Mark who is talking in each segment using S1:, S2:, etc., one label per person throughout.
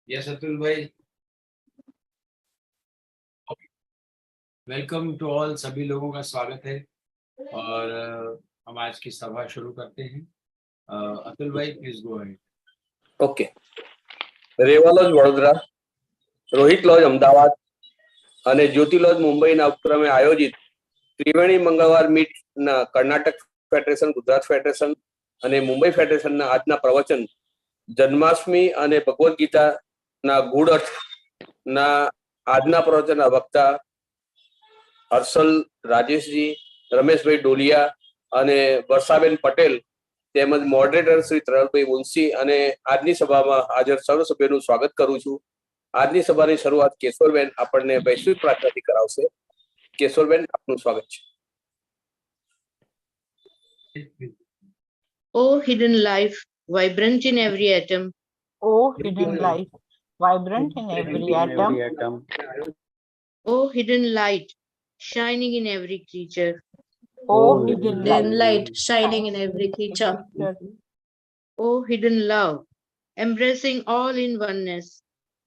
S1: Yes Atul भाई, welcome to all. सभी लोगों का स्वागत है और हम आज की सभा शुरू करते हैं। अतुल भाई please go ahead.
S2: Okay. Reva lodge Vadodara, Rohit lodge Amdavad અને જ્યોતિ લોજ મુંબઈના ઉપક્રમે આયોજિત ત્રિવેણી મંગળવાર મીટ ના કર્ણાટક ફેડરેશન, ગુજરાત ફેડરેશન અને મુંબઈ ફેડરેશનના આજના પ્રવચન જન્માષ્ટમી અને ભગવદ ગીતાના ગૂઢ અર્થના આજના પ્રવચનના વક્તા હર્ષલ, રાજેશજી, રમેશભાઈ ડોલિયા અને વર્ષાબેન પટેલ તેમજ મોડરેટર શ્રી તરલભાઈ મુનશી અને આજની સભામાં હાજર સર્વ સભ્યોનું સ્વાગત કરું છું। આજની સભાની શરૂઆત કેશોરબેન આપણને વૈશ્વિક પ્રાર્થનાથી કરાવશે। કેશોરબેન, આપનું સ્વાગત છે।
S3: O hidden life, vibrant in every atom.
S4: O hidden light, vibrant in every atom.
S3: O hidden light, shining in every creature.
S4: O hidden light,
S5: shining in every creature.
S3: O hidden love, embracing all in oneness.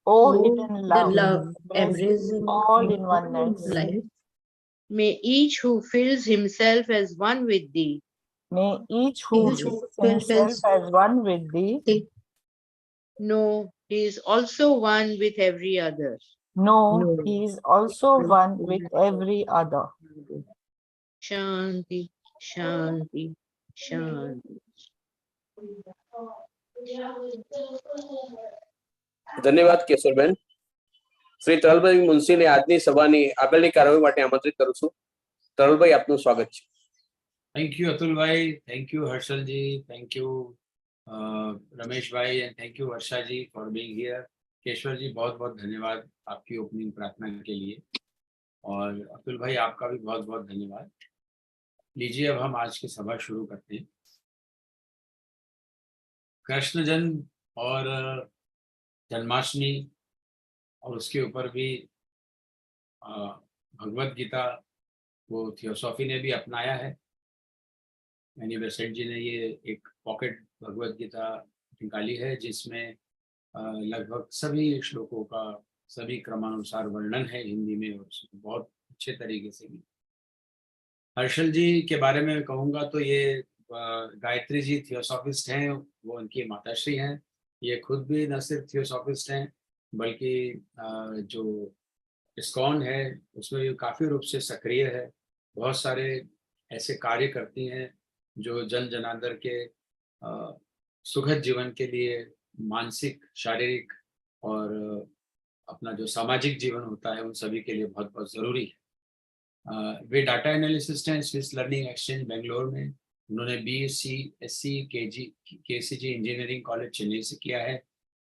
S4: O hidden
S5: The
S4: love,
S5: love, embracing
S4: all in oneness.
S5: life.
S3: May each who feels himself as one with thee
S4: May each who
S5: Each who
S4: feels himself
S5: feels-
S4: as one with thee
S3: know he is also one with every other.
S4: know he is also one with every other.
S3: Shanti, Shanti, Shanti.
S2: ધન્યવાદ કેશોરબેન। શ્રી તરલભાઈ મુનશીને આજની સભાની આગળની કાર્યવાહી માટે આમંત્રિત કરું છું। તરલભાઈ, આપનું સ્વાગત છે।
S1: थैंक यू अतुल भाई, thank you Harshal ji, thank you Ramesh भाई and thank you Varsha ji for being here. केशवर जी बहुत बहुत धन्यवाद आपकी ओपनिंग प्रार्थना के लिए और अतुल भाई आपका भी बहुत बहुत धन्यवाद। लीजिए अब हम आज की सभा शुरू करते हैं। कृष्ण जन्म और जन्माष्टमी और उसके ऊपर भी भगवत गीता वो थियोसॉफी ने भी अपनाया है। यानी बेसेंट जी ने ये एक पॉकेट भगवत गीता निकाली है जिसमें लगभग सभी श्लोकों का सभी क्रमानुसार वर्णन है हिंदी में और बहुत अच्छे तरीके से भी। हर्षल जी के बारे में कहूँगा तो ये गायत्री जी थियोसॉफिस्ट हैं, वो उनकी माताश्री हैं। ये खुद भी न सिर्फ थियोसॉफिस्ट हैं बल्कि जो इस्कॉन है उसमें भी काफ़ी रूप से सक्रिय है। बहुत सारे ऐसे कार्य करती हैं जो जन जनार्दन के सुखद जीवन के लिए मानसिक, शारीरिक और अपना जो सामाजिक जीवन होता है उन सभी के लिए बहुत बहुत ज़रूरी है। वे डाटा एनालिसिस्ट हैं स्विस लर्निंग एक्सचेंज बेंगलोर में। उन्होंने BSc SC KCG engineering college Chennai से किया है।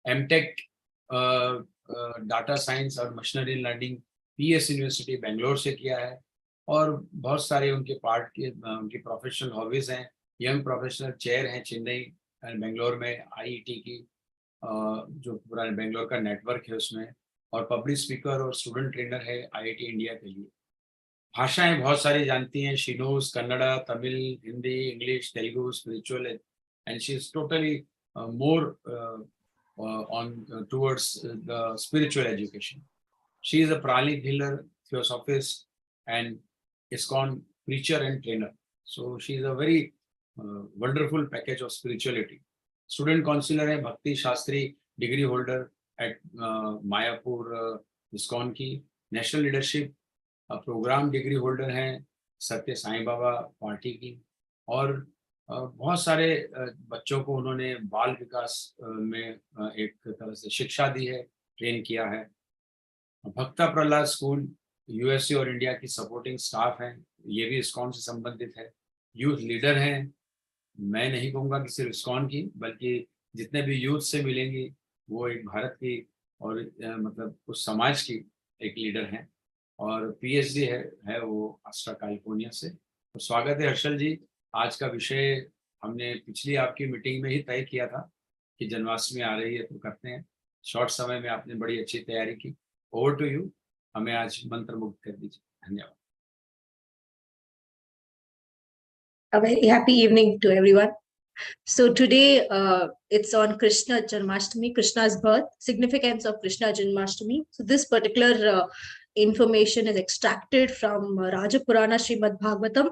S1: M.Tech डाटा साइंस और machinery learning PS university Bangalore से किया है और बहुत सारे उनके उनकी प्रोफेशनल हॉबीज़ हैं। यंग प्रोफेशनल चेयर हैं चेन्नई एंड बेंगलोर में IET की, जो पूरा बेंगलोर का नेटवर्क है उसमें, और पब्लिक स्पीकर और स्टूडेंट ट्रेनर है IIT इंडिया के लिए। भाषाएं बहुत सारी जानती हैं, she knows Kannada, Tamil, Hindi, English, Telugu, spiritual and she is totally more on towards the spiritual education. She is a pranic healer, theosophist and ISKCON preacher and trainer. So she is a very wonderful package of spirituality. Student counselor है, Bhakti Shastri degree holder at Mayapur ISKCON की। National leadership program degree holder हैं Satya Sai Baba party की। और बहुत सारे बच्चों को उन्होंने बाल विकास में एक तरह से शिक्षा दी है, ट्रेन किया है। भक्ता प्रहलाद स्कूल USA और इंडिया की सपोर्टिंग स्टाफ हैं, ये भी ISKCON से संबंधित है। यूथ लीडर हैं, मैं नहीं कहूँगा कि सिर्फ ISKCON की बल्कि जितने भी यूथ से मिलेंगी वो एक भारत की और मतलब उस समाज की एक लीडर हैं और PhD है वो आस्ट्रा कैलिफोर्निया से। तो स्वागत है हर्षल जी। आज का विषय हमने पिछली आपकी मीटिंग में ही तय किया था कि जन्माष्टमी आ रही है तो करते हैं। शॉर्ट समय में आपने बड़ी अच्छी तैयारी की। ओवर टू यू, हमें आज मंत्र मुक्त कर दीजिए। धन्यवाद।
S5: A very happy evening to everyone. So today it's on Krishna Janmashtami, Krishna's birth, significance of Krishna Janmashtami. So this particular information is extracted from Raja Purana Srimad Bhagavatam,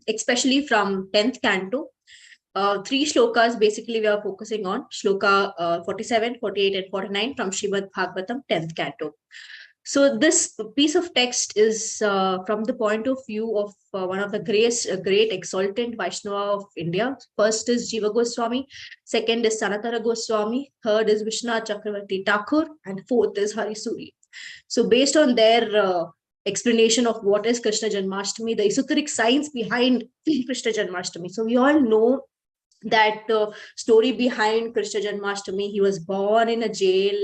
S5: especially from 10th canto. 3 shlokas basically we are focusing on, shloka 47, 48 and 49 from Srimad Bhagavatam 10th canto. So this piece of text is from the point of view of one of the great exalted Vaishnava of India. First is Jiva Goswami, second is Sanatana Goswami, third is Vishwanath Chakravarti Thakur, and fourth is Hari Suri. So based on their explanation of what is Krishna Janmashtami, the esoteric science behind Krishna Janmashtami. So we all know that story behind Krishna Janmashtami. He was born in a jail.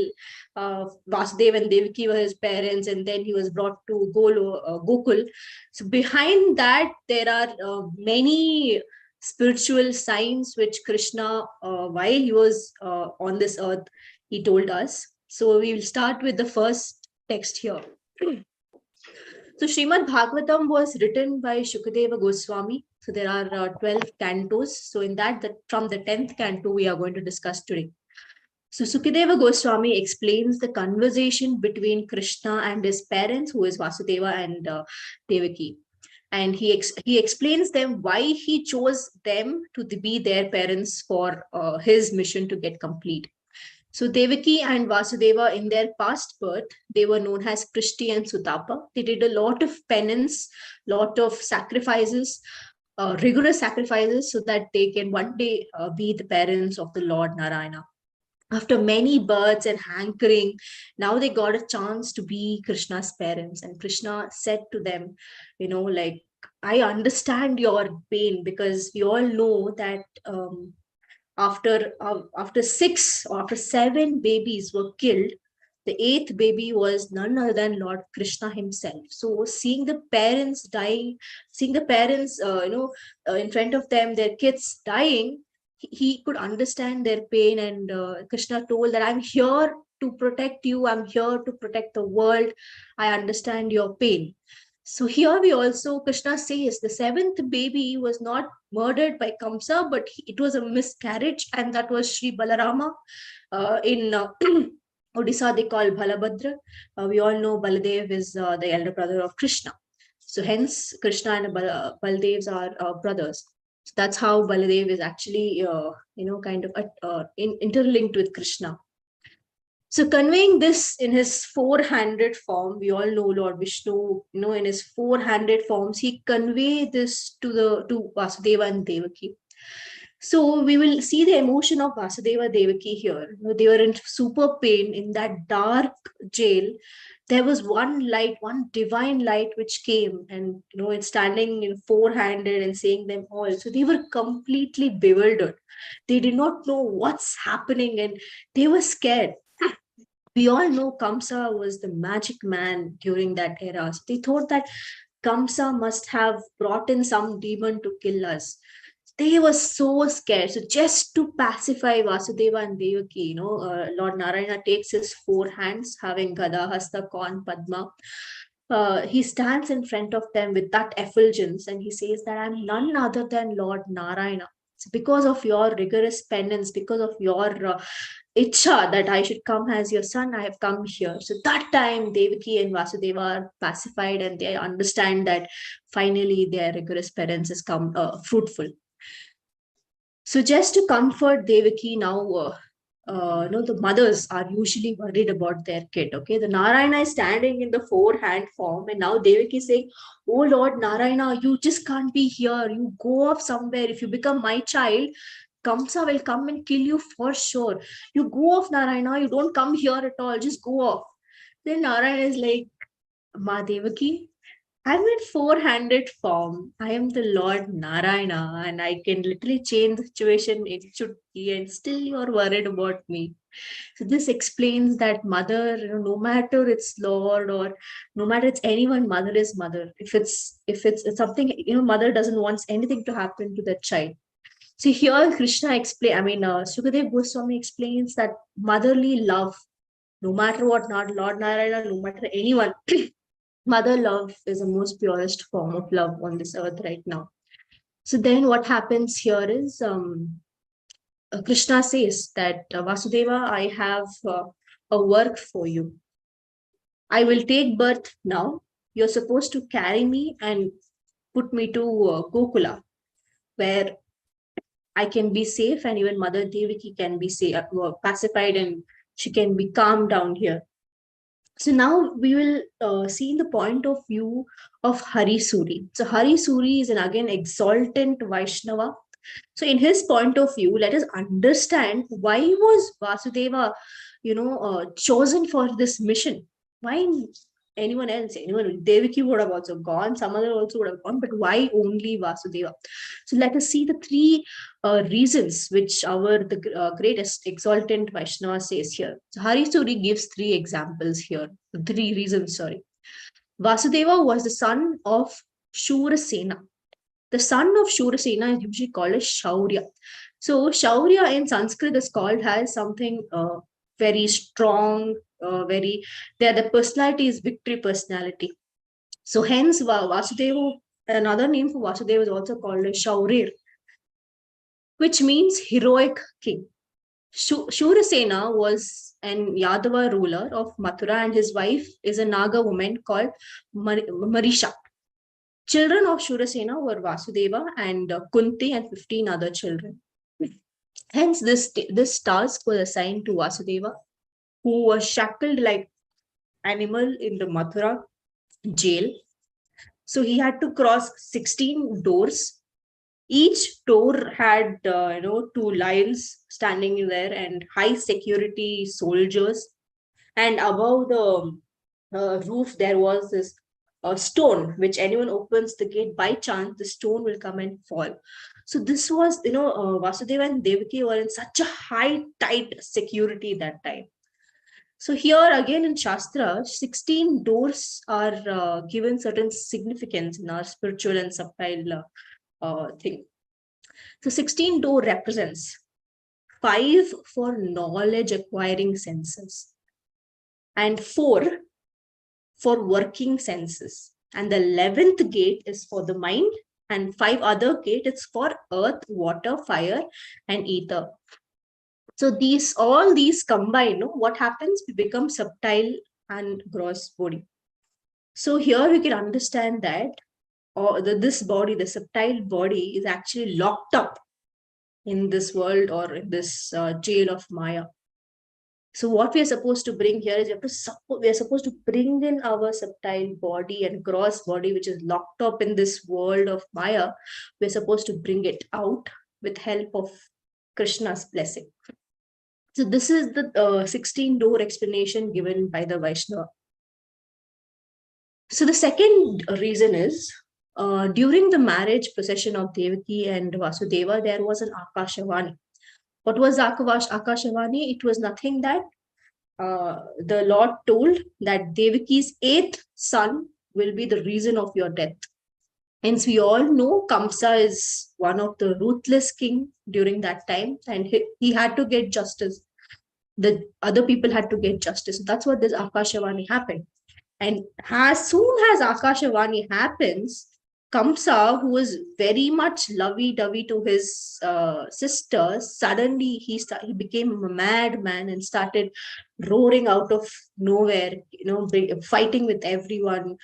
S5: Vasudev and Devaki were his parents, and then he was brought to Gokul. So behind that, there are many spiritual signs which Krishna, while he was on this earth, he told us. So we will start with the first text here. So Srimad Bhagavatam was written by Shukadeva Goswami. So there are 12 cantos. So in that, from the 10th canto, we are going to discuss today. So Sukadeva Goswami explains the conversation between Krishna and his parents, who is Vasudeva and Devaki. And he explains them why he chose them to be their parents for his mission to get complete. So Devaki and Vasudeva, in their past birth, they were known as Krishti and Sutapa. They did a lot of penance, lot of sacrifices, rigorous sacrifices, so that they can one day be the parents of the Lord Narayana. After many births and hankering, now they got a chance to be Krishna's parents. And Krishna said to them, you know, like, I understand your pain, because we all know that after 6 or after 7 babies were killed, the 8th baby was none other than Lord Krishna himself. So seeing the parents dying, seeing the parents, in front of them, their kids dying, he could understand their pain. And Krishna told that I'm here to protect you. I'm here to protect the world. I understand your pain. So here we also, Krishna says the 7th baby was not murdered by Kamsa, but it was a miscarriage. And that was Sri Balarama. In Odisha, they call Balabhadra. We all know Baladev is the elder brother of Krishna. So hence Krishna and Baladevs are brothers. So that's how Baladev is actually, kind of interlinked with Krishna. So conveying this in his 4-handed form, we all know Lord Vishnu, in his 4-handed forms, he conveyed this to Vasudeva and Devaki. So we will see the emotion of Vasudeva Devaki here. They were in super pain in that dark jail. There was one light, one divine light which came, and it's standing in 4-handed and saying them all. So they were completely bewildered. They did not know what's happening, and they were scared. We all know Kamsa was the magic man during that era. So they thought that Kamsa must have brought in some demon to kill us. They were so scared. So just to pacify Vasudeva and Devaki, Lord Narayana takes his 4 hands, having Gada, Hasta, Kon, Padma. He stands in front of them with that effulgence, and he says that I'm none other than Lord Narayana. So because of your rigorous penance, because of your Ichha that I should come as your son, I have come here. So that time Devaki and Vasudeva are pacified, and they understand that finally their rigorous penance has come fruitful. So just to comfort Devaki now, the mothers are usually worried about their kid. Okay, the Narayana is standing in the 4-hand form, and now Devaki is saying, oh Lord Narayana, you just can't be here. You go off somewhere. If you become my child, Kamsa will come and kill you for sure. You go off, Narayana. You don't come here at all. Just go off. Then Narayana is like, Ma Devaki, I'm in 4-handed form. I am the Lord Narayana, and I can literally change the situation instantly, and still you're worried about me. So this explains that mother, no matter it's Lord or no matter it's anyone, mother is mother. If it's something, mother doesn't want anything to happen to that child. So here Krishna Sukadeva Goswami explains that motherly love, no matter what, not Lord Narayana, no matter anyone, mother love is the most purest form of love on this earth right now. So then what happens here is Krishna says that Vasudeva, I have a work for you. I will take birth now. You're supposed to carry me and put me to Gokula, where I can be safe, and even Mother Devaki can be safe, pacified, and she can be calmed down here. So now we will see the point of view of Hari Suri. So Hari Suri is an again exultant Vaishnava. So in his point of view, let us understand why was Vasudeva, chosen for this mission. Why anyone else? Anyone, Devaki would have also gone, some other also would have gone, but why only Vasudeva? So let us see the three reasons which the greatest exaltant Vaishnava says here. So Hari Suri gives three examples here, three reasons, sorry. Vasudeva was the son of Shurasena. The son of Shurasena is usually called as Shaurya. So Shaurya in Sanskrit is called as something very strong, the personality is victory personality. So hence Vasudeva, another name for Vasudeva is also called as Shaurir, which means heroic king. Shurasena was an Yadava ruler of Mathura, and his wife is a Naga woman called Marisha. Children of Shurasena were Vasudeva and Kunti and 15 other children. Hence, this task was assigned to Vasudeva, who was shackled like animal in the Mathura jail. So he had to cross 16 doors. Each door had, 2 lions standing there and high security soldiers. And above the roof, there was this stone, which anyone opens the gate by chance, the stone will come and fall. So this was, Vasudeva and Devaki were in such a high, tight security that time. So here again in Shastra, 16 doors are given certain significance in our spiritual and subtle thing. So 16 door represents 5 for knowledge acquiring senses and 4 for working senses. And the 11th gate is for the mind, and 5 other gate is for earth, water, fire, and ether. So all these combine, what happens? We become subtle and gross body. So here we can understand that this body, the subtle body, is actually locked up in this world or in this jail of Maya. So what we are supposed to bring here is we are supposed to bring in our subtle body and gross body, which is locked up in this world of Maya. We're supposed to bring it out with help of Krishna's blessing. So this is the 16 door explanation given by the Vaishnava. So the second reason is, during the marriage procession of Devaki and Vasudeva, there was an Akashavani. What was Akashavani? It was nothing that the Lord told that Devaki's 8th son will be the reason of your death. Hence, we all know Kamsa is one of the ruthless king during that time, and he had to get justice. The other people had to get justice. So that's what this Akashavani happened. And as soon as Akashavani happens, Kamsa, who was very much lovey-dovey to his sister, suddenly he became a madman and started roaring out of nowhere, fighting with everyone,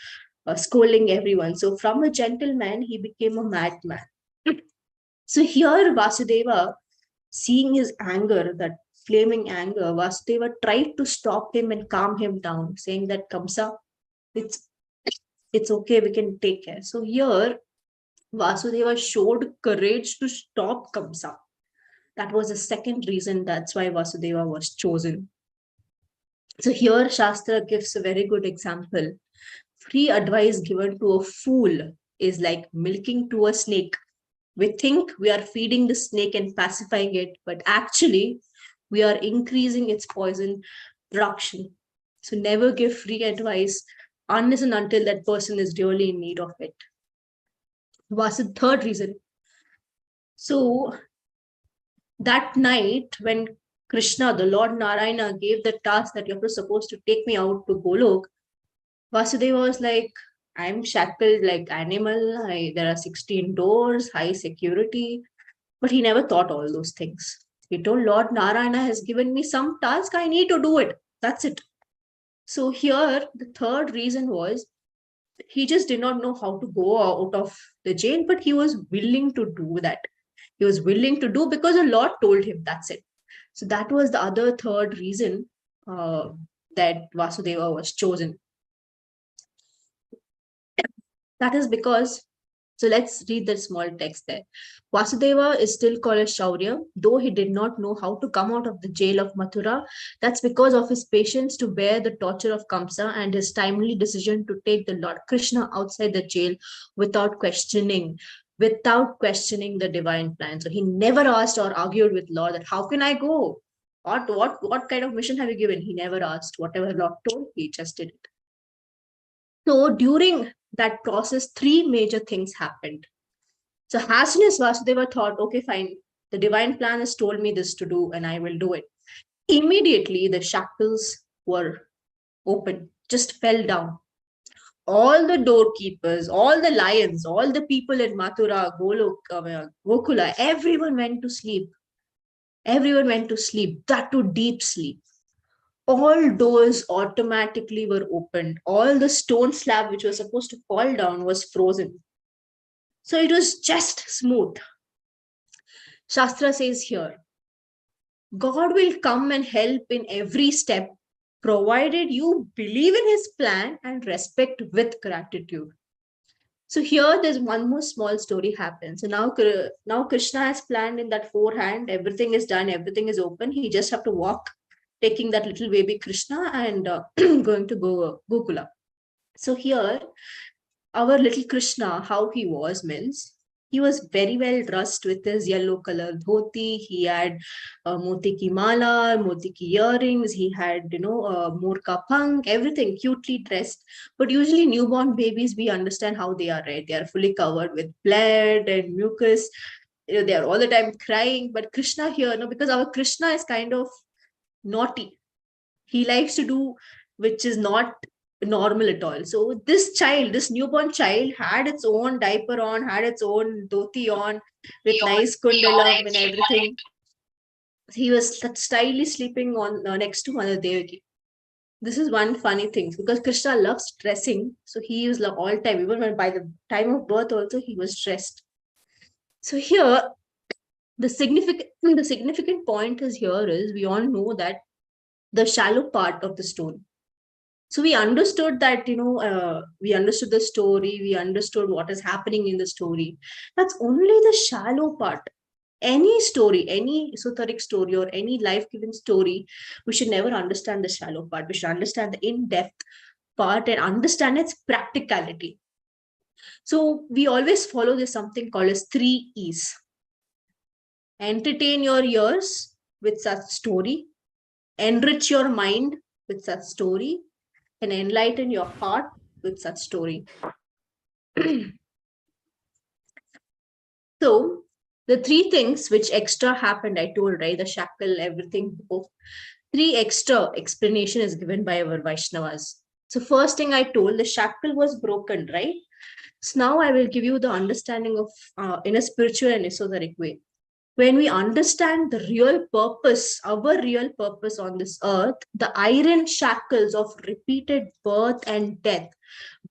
S5: scolding everyone. So from a gentleman, he became a madman. So here Vasudeva, seeing his anger, that flaming anger, Vasudeva tried to stop him and calm him down, saying that Kamsa, it's okay, we can take care. So here Vasudeva showed courage to stop Kamsa. That was the second reason. That's why Vasudeva was chosen. So here Shastra gives a very good example. Free advice given to a fool is like milking to a snake. We think we are feeding the snake and pacifying it, but actually we are increasing its poison production. So never give free advice unless and until that person is really in need of it. Was the third reason. So that night when Krishna, the Lord Narayana, gave the task that you're supposed to take me out to Golok, Vasudeva was like, I'm shackled like animal. There are 16 doors, high security. But he never thought all those things. He told Lord Narayana has given me some task, I need to do it. That's it. So here, the third reason was he just did not know how to go out of the jail, but he was willing to do that. He was willing to do because the Lord told him, that's it. So that was the other third reason that Vasudeva was chosen. That is because, so let's read the small text there. Vasudeva is still called as Shaurya, though he did not know how to come out of the jail of Mathura. That's because of his patience to bear the torture of Kamsa and his timely decision to take the Lord Krishna outside the jail without questioning the divine plan. So he never asked or argued with Lord that how can I go? What kind of mission have you given? He never asked. Whatever Lord told, he just did it. So during that process, three major things happened. So as soon as Vasudeva thought, okay, fine, the divine plan has told me this to do and I will do it. Immediately the shackles were open, just fell down. All the doorkeepers, all the lions, all the people in Mathura, Gokula, everyone went to sleep. Everyone went to sleep, that to deep sleep. All doors automatically were opened. All the stone slab which was supposed to fall down was frozen. So it was just smooth. Shastra says here, God will come and help in every step, provided you believe in his plan and respect with gratitude. So here there's one more small story happens. So now Krishna has planned in that forehand, everything is done, everything is open. He just have to walk, taking that little baby Krishna and going to Gokula. So here, our little Krishna, how he was means, he was very well dressed with his yellow color dhoti. He had moti ki mala, moti ki earrings. He had, morka punk, everything cutely dressed. But usually newborn babies, we understand how they are, right? They are fully covered with blood and mucus. They are all the time crying. But Krishna here, because our Krishna is kind of naughty. He likes to do which is not normal at all. So this newborn child had its own diaper on, had its own dhoti on with nice kundalam and everything. He was stylish sleeping on next to Mother Devaki. This is one funny thing because Krishna loves dressing. So he was all time, even when by the time of birth also he was dressed. So here, the significant point is we all know that the shallow part of the story. So we understood that, we understood the story, we understood what is happening in the story. That's only the shallow part. Any story, any esoteric story or any life-giving story, we should never understand the shallow part. We should understand the in-depth part and understand its practicality. So we always follow this something called as 3 E's. Entertain your ears with such story, enrich your mind with such story, and enlighten your heart with such story. So the 3 things which extra happened, I told, right? The shackle, everything. 3 extra explanation is given by our Vaishnavas. So first thing I told, the shackle was broken, right? So now I will give you the understanding of in a spiritual and esoteric way. When we understand the real purpose, our real purpose on this earth, the iron shackles of repeated birth and death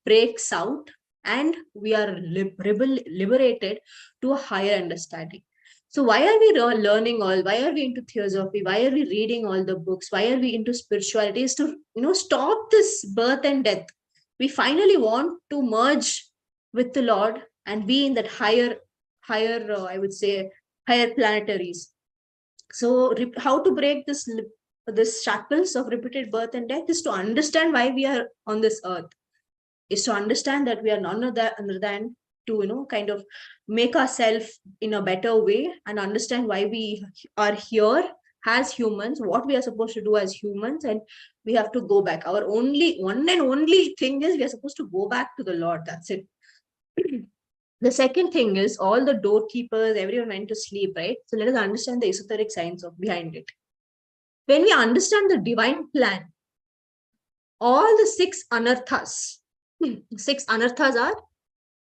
S5: breaks out and we are liberated to a higher understanding. So why are we learning why are we into theosophy? Why are we reading all the books? Why are we into spirituality? Is to, stop this birth and death. We finally want to merge with the Lord and be in that higher, I would say, higher planetaries. So how to break this shackles of repeated birth and death is to understand why we are on this earth, is to understand that we are none other than to, kind of make ourselves in a better way and understand why we are here as humans, what we are supposed to do as humans, and we have to go back. Our one and only thing is we are supposed to go back to the Lord. That's it. The second thing is all the doorkeepers, everyone went to sleep, right? So let us understand the esoteric science behind it. When we understand the divine plan, all the 6 anarthas, 6 anarthas are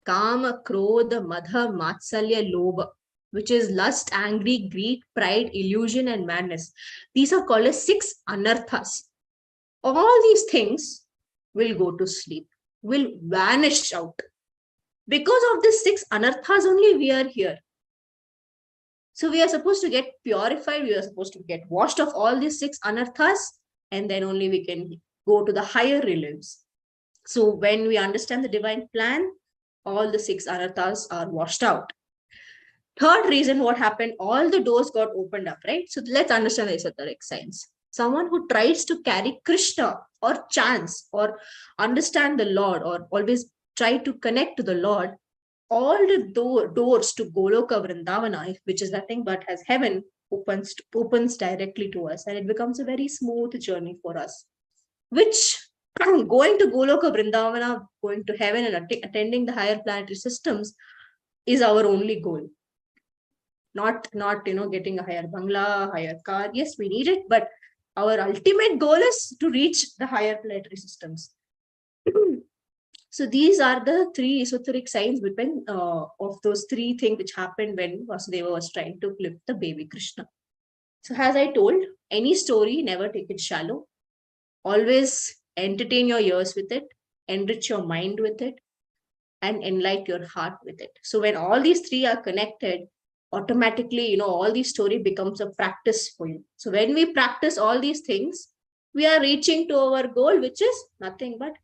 S5: Kama, Krodha, Madha, Matsalya, Lobha. which is lust, angry, greed, pride, illusion, and madness. These are called as 6 anarthas. All these things will go to sleep, will vanish out. Because of these 6 anarthas only we are here. So we are supposed to get purified, we are supposed to get washed of all these 6 anarthas, and then only we can go to the higher realms. So when we understand the divine plan, all the 6 anarthas are washed out. Third reason what happened, all the doors got opened up, right? So let's understand the esoteric science. Someone who tries to carry Krishna or chants or understand the Lord or always try to connect to the Lord, all the doors to Goloka Vrindavana, which is nothing but as heaven, opens directly to us, and it becomes a very smooth journey for us. Which going to Goloka Vrindavana, going to heaven and attending the higher planetary systems is our only goal. Not getting a higher bangla, higher car. Yes, we need it, but our ultimate goal is to reach the higher planetary systems. So these are the 3 esoteric signs between of those 3 things which happened when Vasudeva was trying to flip the baby Krishna. So as I told, any story, never take it shallow. Always entertain your ears with it, enrich your mind with it, and enlighten your heart with it. So when all these 3 are connected, automatically, all these story becomes a practice for you. So when we practice all these things, we are reaching to our goal, which is nothing but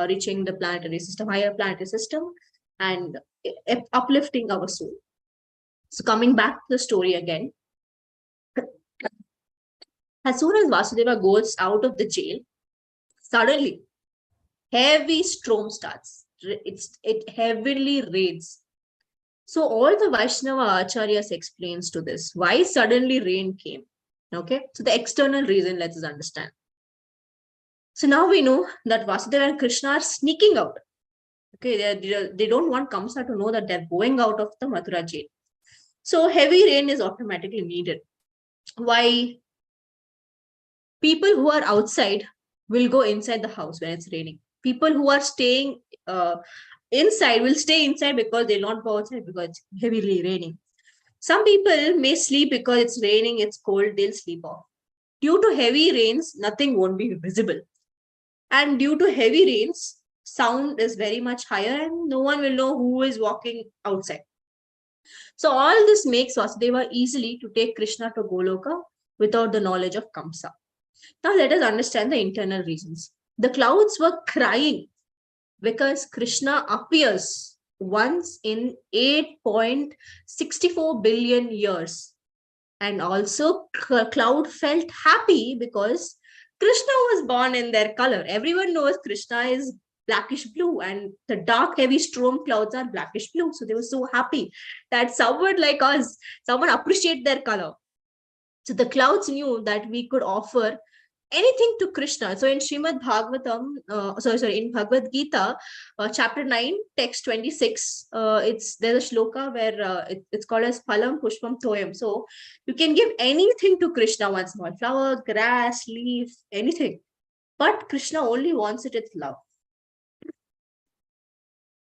S5: reaching the planetary system, higher planetary system, and uplifting our soul. So coming back to the story again, as soon as Vasudeva goes out of the jail, suddenly heavy storm starts. It heavily rains. So all the Vaishnava Acharyas explains to this, why suddenly rain came. Okay, so the external reason, let us understand. So now we know that Vasudeva and Krishna are sneaking out. Okay, they don't want Kamsa to know that they're going out of the Mathura jail. So heavy rain is automatically needed. Why? People who are outside will go inside the house when it's raining. People who are staying inside will stay inside because they'll not go outside because it's heavily raining. Some people may sleep because it's raining, it's cold, they'll sleep off. Due to heavy rains, nothing won't be visible. And due to heavy rains, sound is very much higher and no one will know who is walking outside. So all this makes Vasudeva easily to take Krishna to Goloka without the knowledge of Kamsa. Now let us understand the internal reasons. The clouds were crying because Krishna appears once in 8.64 billion years. And also cloud felt happy because Krishna was born in their color. Everyone knows Krishna is blackish blue and the dark heavy storm clouds are blackish blue. So they were so happy that someone like us, someone appreciate their color. So the clouds knew that we could offer anything to Krishna. So in Srimad Bhagavatam, in Bhagavad Gita, chapter 9, text 26, there's a shloka where it's called as Phalam Pushpam Toyam. So you can give anything to Krishna, one small flower, grass, leaf, anything. But Krishna only wants it with love.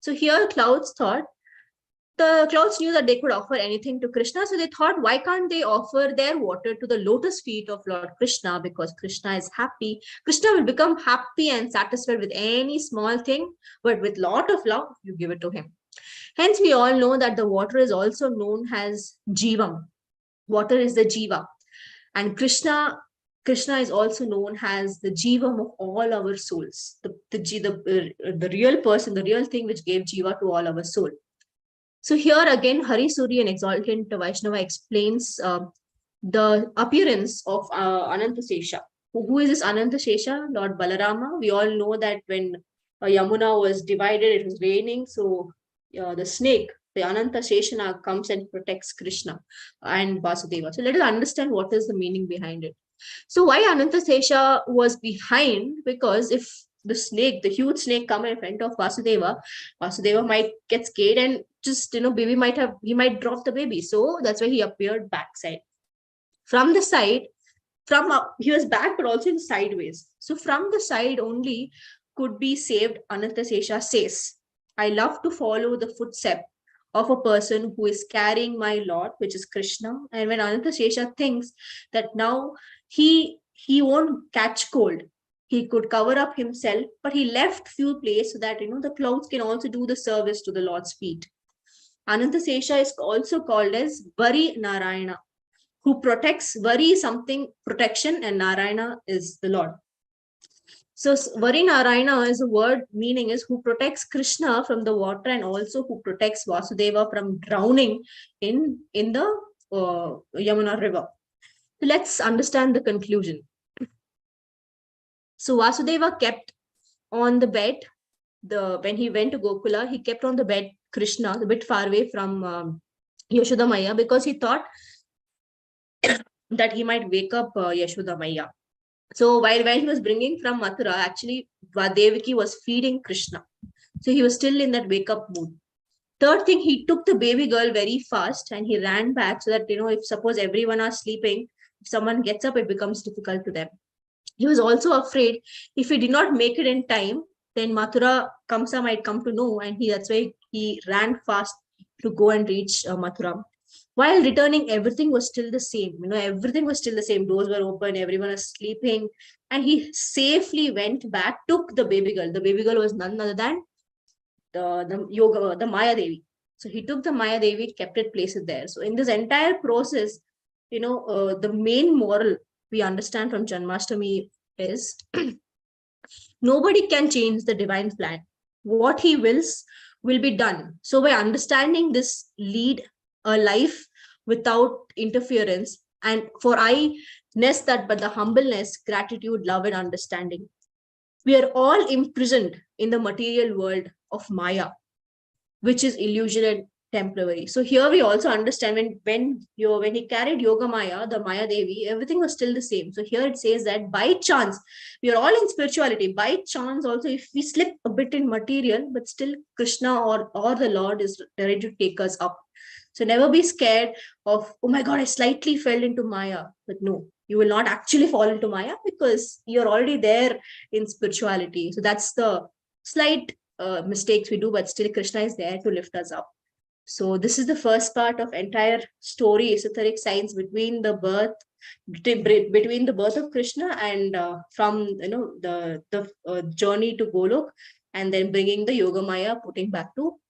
S5: So here clouds knew that they could offer anything to Krishna. So they thought, why can't they offer their water to the lotus feet of Lord Krishna? Because Krishna is happy. Krishna will become happy and satisfied with any small thing, but with lot of love, you give it to him. Hence, we all know that the water is also known as Jivam. Water is the Jiva. And Krishna is also known as the Jivam of all our souls. The real person, the real thing which gave Jiva to all our soul. So here again, Hari Suri, an exalted Vaishnava, explains the appearance of Anantasesha. Who is this Anantasesha? Lord Balarama. We all know that when Yamuna was divided, it was raining. So the snake, the Anantasesha, comes and protects Krishna and Vasudeva. So let us understand what is the meaning behind it. So why Anantasesha was behind? Because if the huge snake come in front of Vasudeva might get scared and just, baby he might drop the baby. So that's why he appeared backside. From the side, he was back, but also in sideways. So from the side only could be saved. Anantasesha says, I love to follow the footstep of a person who is carrying my Lord, which is Krishna. And when Anantasesha thinks that now he won't catch cold, he could cover up himself, but he left few places so that the clouds can also do the service to the Lord's feet. Anantasesha is also called as Vari Narayana, who protects. Vari is something protection, and Narayana is the Lord. So Vari Narayana is a word meaning is who protects Krishna from the water and also who protects Vasudeva from drowning in the Yamuna river. So let's understand the conclusion. So Vasudeva kept on the bed. When he went to Gokula, he kept on the bed Krishna, a bit far away from Yashoda Maya, because he thought that he might wake up Yashoda Maya. So while he was bringing from Mathura, actually Devaki was feeding Krishna. So he was still in that wake up mood. Third thing, he took the baby girl very fast and he ran back so that, if suppose everyone are sleeping, if someone gets up, it becomes difficult to them. He was also afraid if he did not make it in time, then Mathura Kamsa might come to know, and that's why he ran fast to go and reach Mathura. While returning, everything was still the same. Everything was still the same. Doors were open, everyone was sleeping, and he safely went back, took the baby girl. The baby girl was none other than the Maya Devi. So he took the Maya Devi, kept it, placed it there. So in this entire process, the main moral we understand from Janmashtami is nobody can change the divine plan. What he wills will be done. So by understanding this, lead a life without interference, and for I-ness that but the humbleness, gratitude, love, and understanding. We are all imprisoned in the material world of Maya, which is illusion and temporary. So here we also understand when he carried Yoga Maya, the Maya Devi, everything was still the same. So here it says that by chance, we are all in spirituality. By chance also, if we slip a bit in material, but still Krishna or the Lord is ready to take us up. So never be scared of, oh my God, I slightly fell into Maya. But no, you will not actually fall into Maya because you're already there in spirituality. So that's the slight mistakes we do, but still Krishna is there to lift us up. So this is the first part of entire story, esoteric science between the birth of Krishna and from the journey to Golok, and then bringing the Yoga Maya, putting back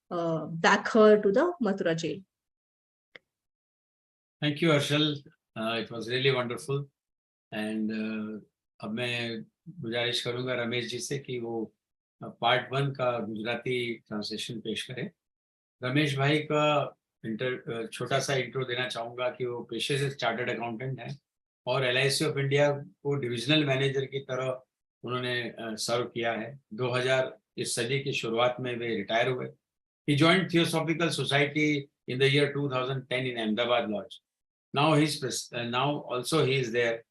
S5: her to the Mathura jail.
S1: Thank you, Harshal. It was really wonderful. And अब मैं गुजारिश करूंगा रमेश जी से कि वो part 1 का Gujarati translation पेश करें. रमेश भाई का छोटा सा इंट्रो देना चाहूंगा कि वो पेशे से चार्टर्ड अकाउंटेंट हैं और LIC ऑफ इंडिया को डिविजनल मैनेजर की तरह उन्होंने सर्व किया है. 2000 इस सदी की शुरुआत में वे रिटायर हुए. He joined Theosophical Society in the year 2010 in Ahmedabad Lodge. Now he is there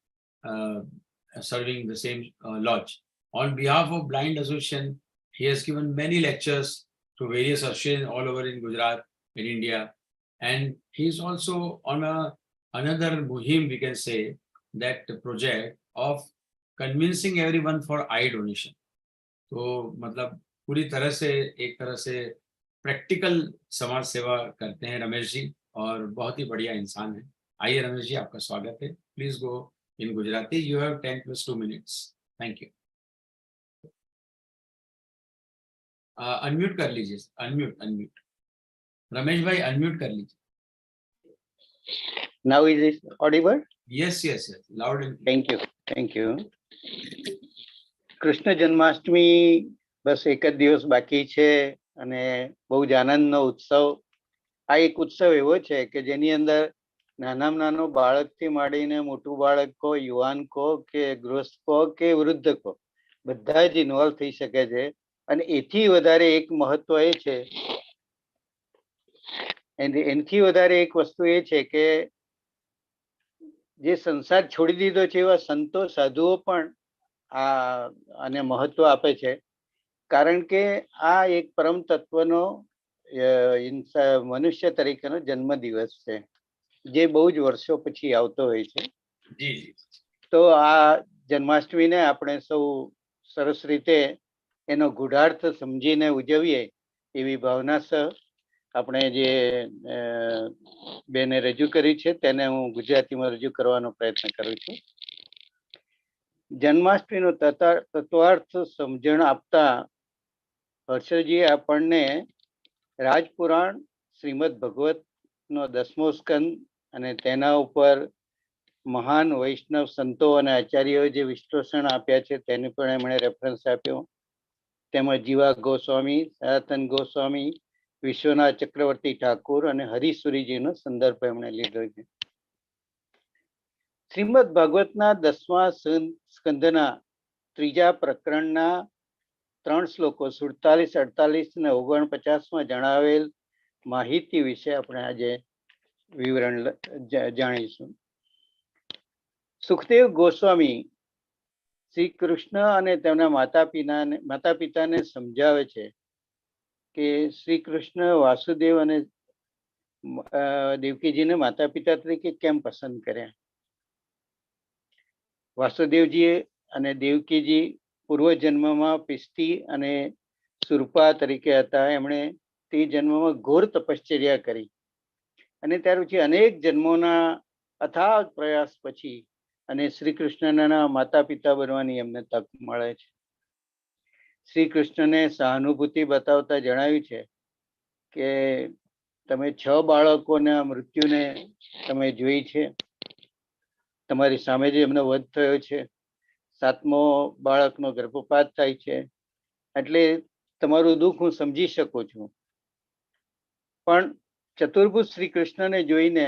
S1: serving the same lodge. On behalf of Blind Association, he has given many lectures to various associations all over in Gujarat, in India. And he is also on another muhim, we can say, that project of convincing everyone for eye donation. तो मतलब पूरी तरह से practical समाज सेवा करते हैं रमेश जी और बहुत ही बढ़िया इंसान है. आइए रमेश जी, आपका स्वागत है. Please go in Gujarati. You have 10+2 minutes. Thank you. Unmute कर लीजिए. अनम्यूट रमेश भाई, अनम्यूट कर लीजिए.
S6: Now is it audible?
S1: Yes, loud and
S6: clear. Thank you. Krishna Janmashtami બસ એક જ દિવસ બાકી છે અને બહુ જ આનંદનો ઉત્સવ. આ એક ઉત્સવ એવો છે કે જેની અંદર નાનામાં નાનો બાળકથી માંડીને મોટું બાળક કહો, યુવાન કહો કે ગૃહસ્થ કહો કે વૃદ્ધ કહો, બધા જ ઇન્વોલ્વ થઈ શકે છે. અને એથી વધારે એક મહત્વ એ છે, એનાથી વધારે એક વસ્તુ એ છે કે જે સંસાર છોડી દીધો છે એવા સંતો સાધુઓ પણ આને મહત્વ આપે છે. કારણ કે આ એક પરમ તત્વનો મનુષ્ય તરીકેનો જન્મ દિવસ છે જે બહુ જ વર્ષો પછી આવતો હોય છે. તો આ જન્માષ્ટમીને આપણે સૌ સરસ રીતે એનો ગૂઢાર્થ સમજીને ઉજવીએ એવી ભાવના સહ આપણે જે બેને રજૂ કરી છે તેને હું ગુજરાતીમાં રજૂ કરવાનો પ્રયત્ન કરું છું. જન્માષ્ટમીનો તત્વાર્થ સમજણ આપતા હર્ષલજીએ આપણને રાજપુરાણ શ્રીમદ ભગવત નો 10મો સ્કંદ અને તેના ઉપર મહાન વૈષ્ણવ સંતો અને આચાર્યોએ જે વિશ્લેષણ આપ્યા છે તેની પણ એમણે રેફરન્સ આપ્યો. તેમજ જીવા ગોસ્વામી, સનાતન ગોસ્વામી, વિશ્વનાથ ચક્રવર્તી ઠાકુર અને હરિસુરીજીનો સંદર્ભ એમણે લીધો છે. શ્રીમદ ભાગવતના 10મા સ્કંદના 3જા પ્રકરણના 3 શ્લોકો 47, 48 અને 49માં જણાવેલ માહિતી વિશે આપણે આજે વિવરણ જાણીશું. સુખદેવ ગોસ્વામી શ્રી કૃષ્ણ અને તેમના માતા પિતાને સમજાવે છે કે શ્રી કૃષ્ણ વાસુદેવ અને દેવકીજીને માતા પિતા તરીકે કેમ પસંદ કર્યા. વાસુદેવજી અને દેવકીજી પૂર્વજન્મમાં પિસ્તી અને સુરપા તરીકે હતા. એમણે તે જન્મમાં ઘોર તપશ્ચર્યા કરી અને ત્યાર પછી અનેક જન્મોના અથાગ પ્રયાસ પછી અને શ્રી કૃષ્ણના માતા પિતા બનવાની એમને તક મળે છે. શ્રી કૃષ્ણને સહાનુભૂતિ બતાવતા જણાવ્યું છે કે તમે 6 બાળકોના મૃત્યુને તમે જોઈ છે, તમારી સામે જે એમનો વધ થયો છે, 7મો બાળકનો ગર્ભપાત થાય છે, એટલે તમારું દુઃખ હું સમજી શકું છું. પણ ચતુર્ભુજ શ્રી કૃષ્ણને જોઈને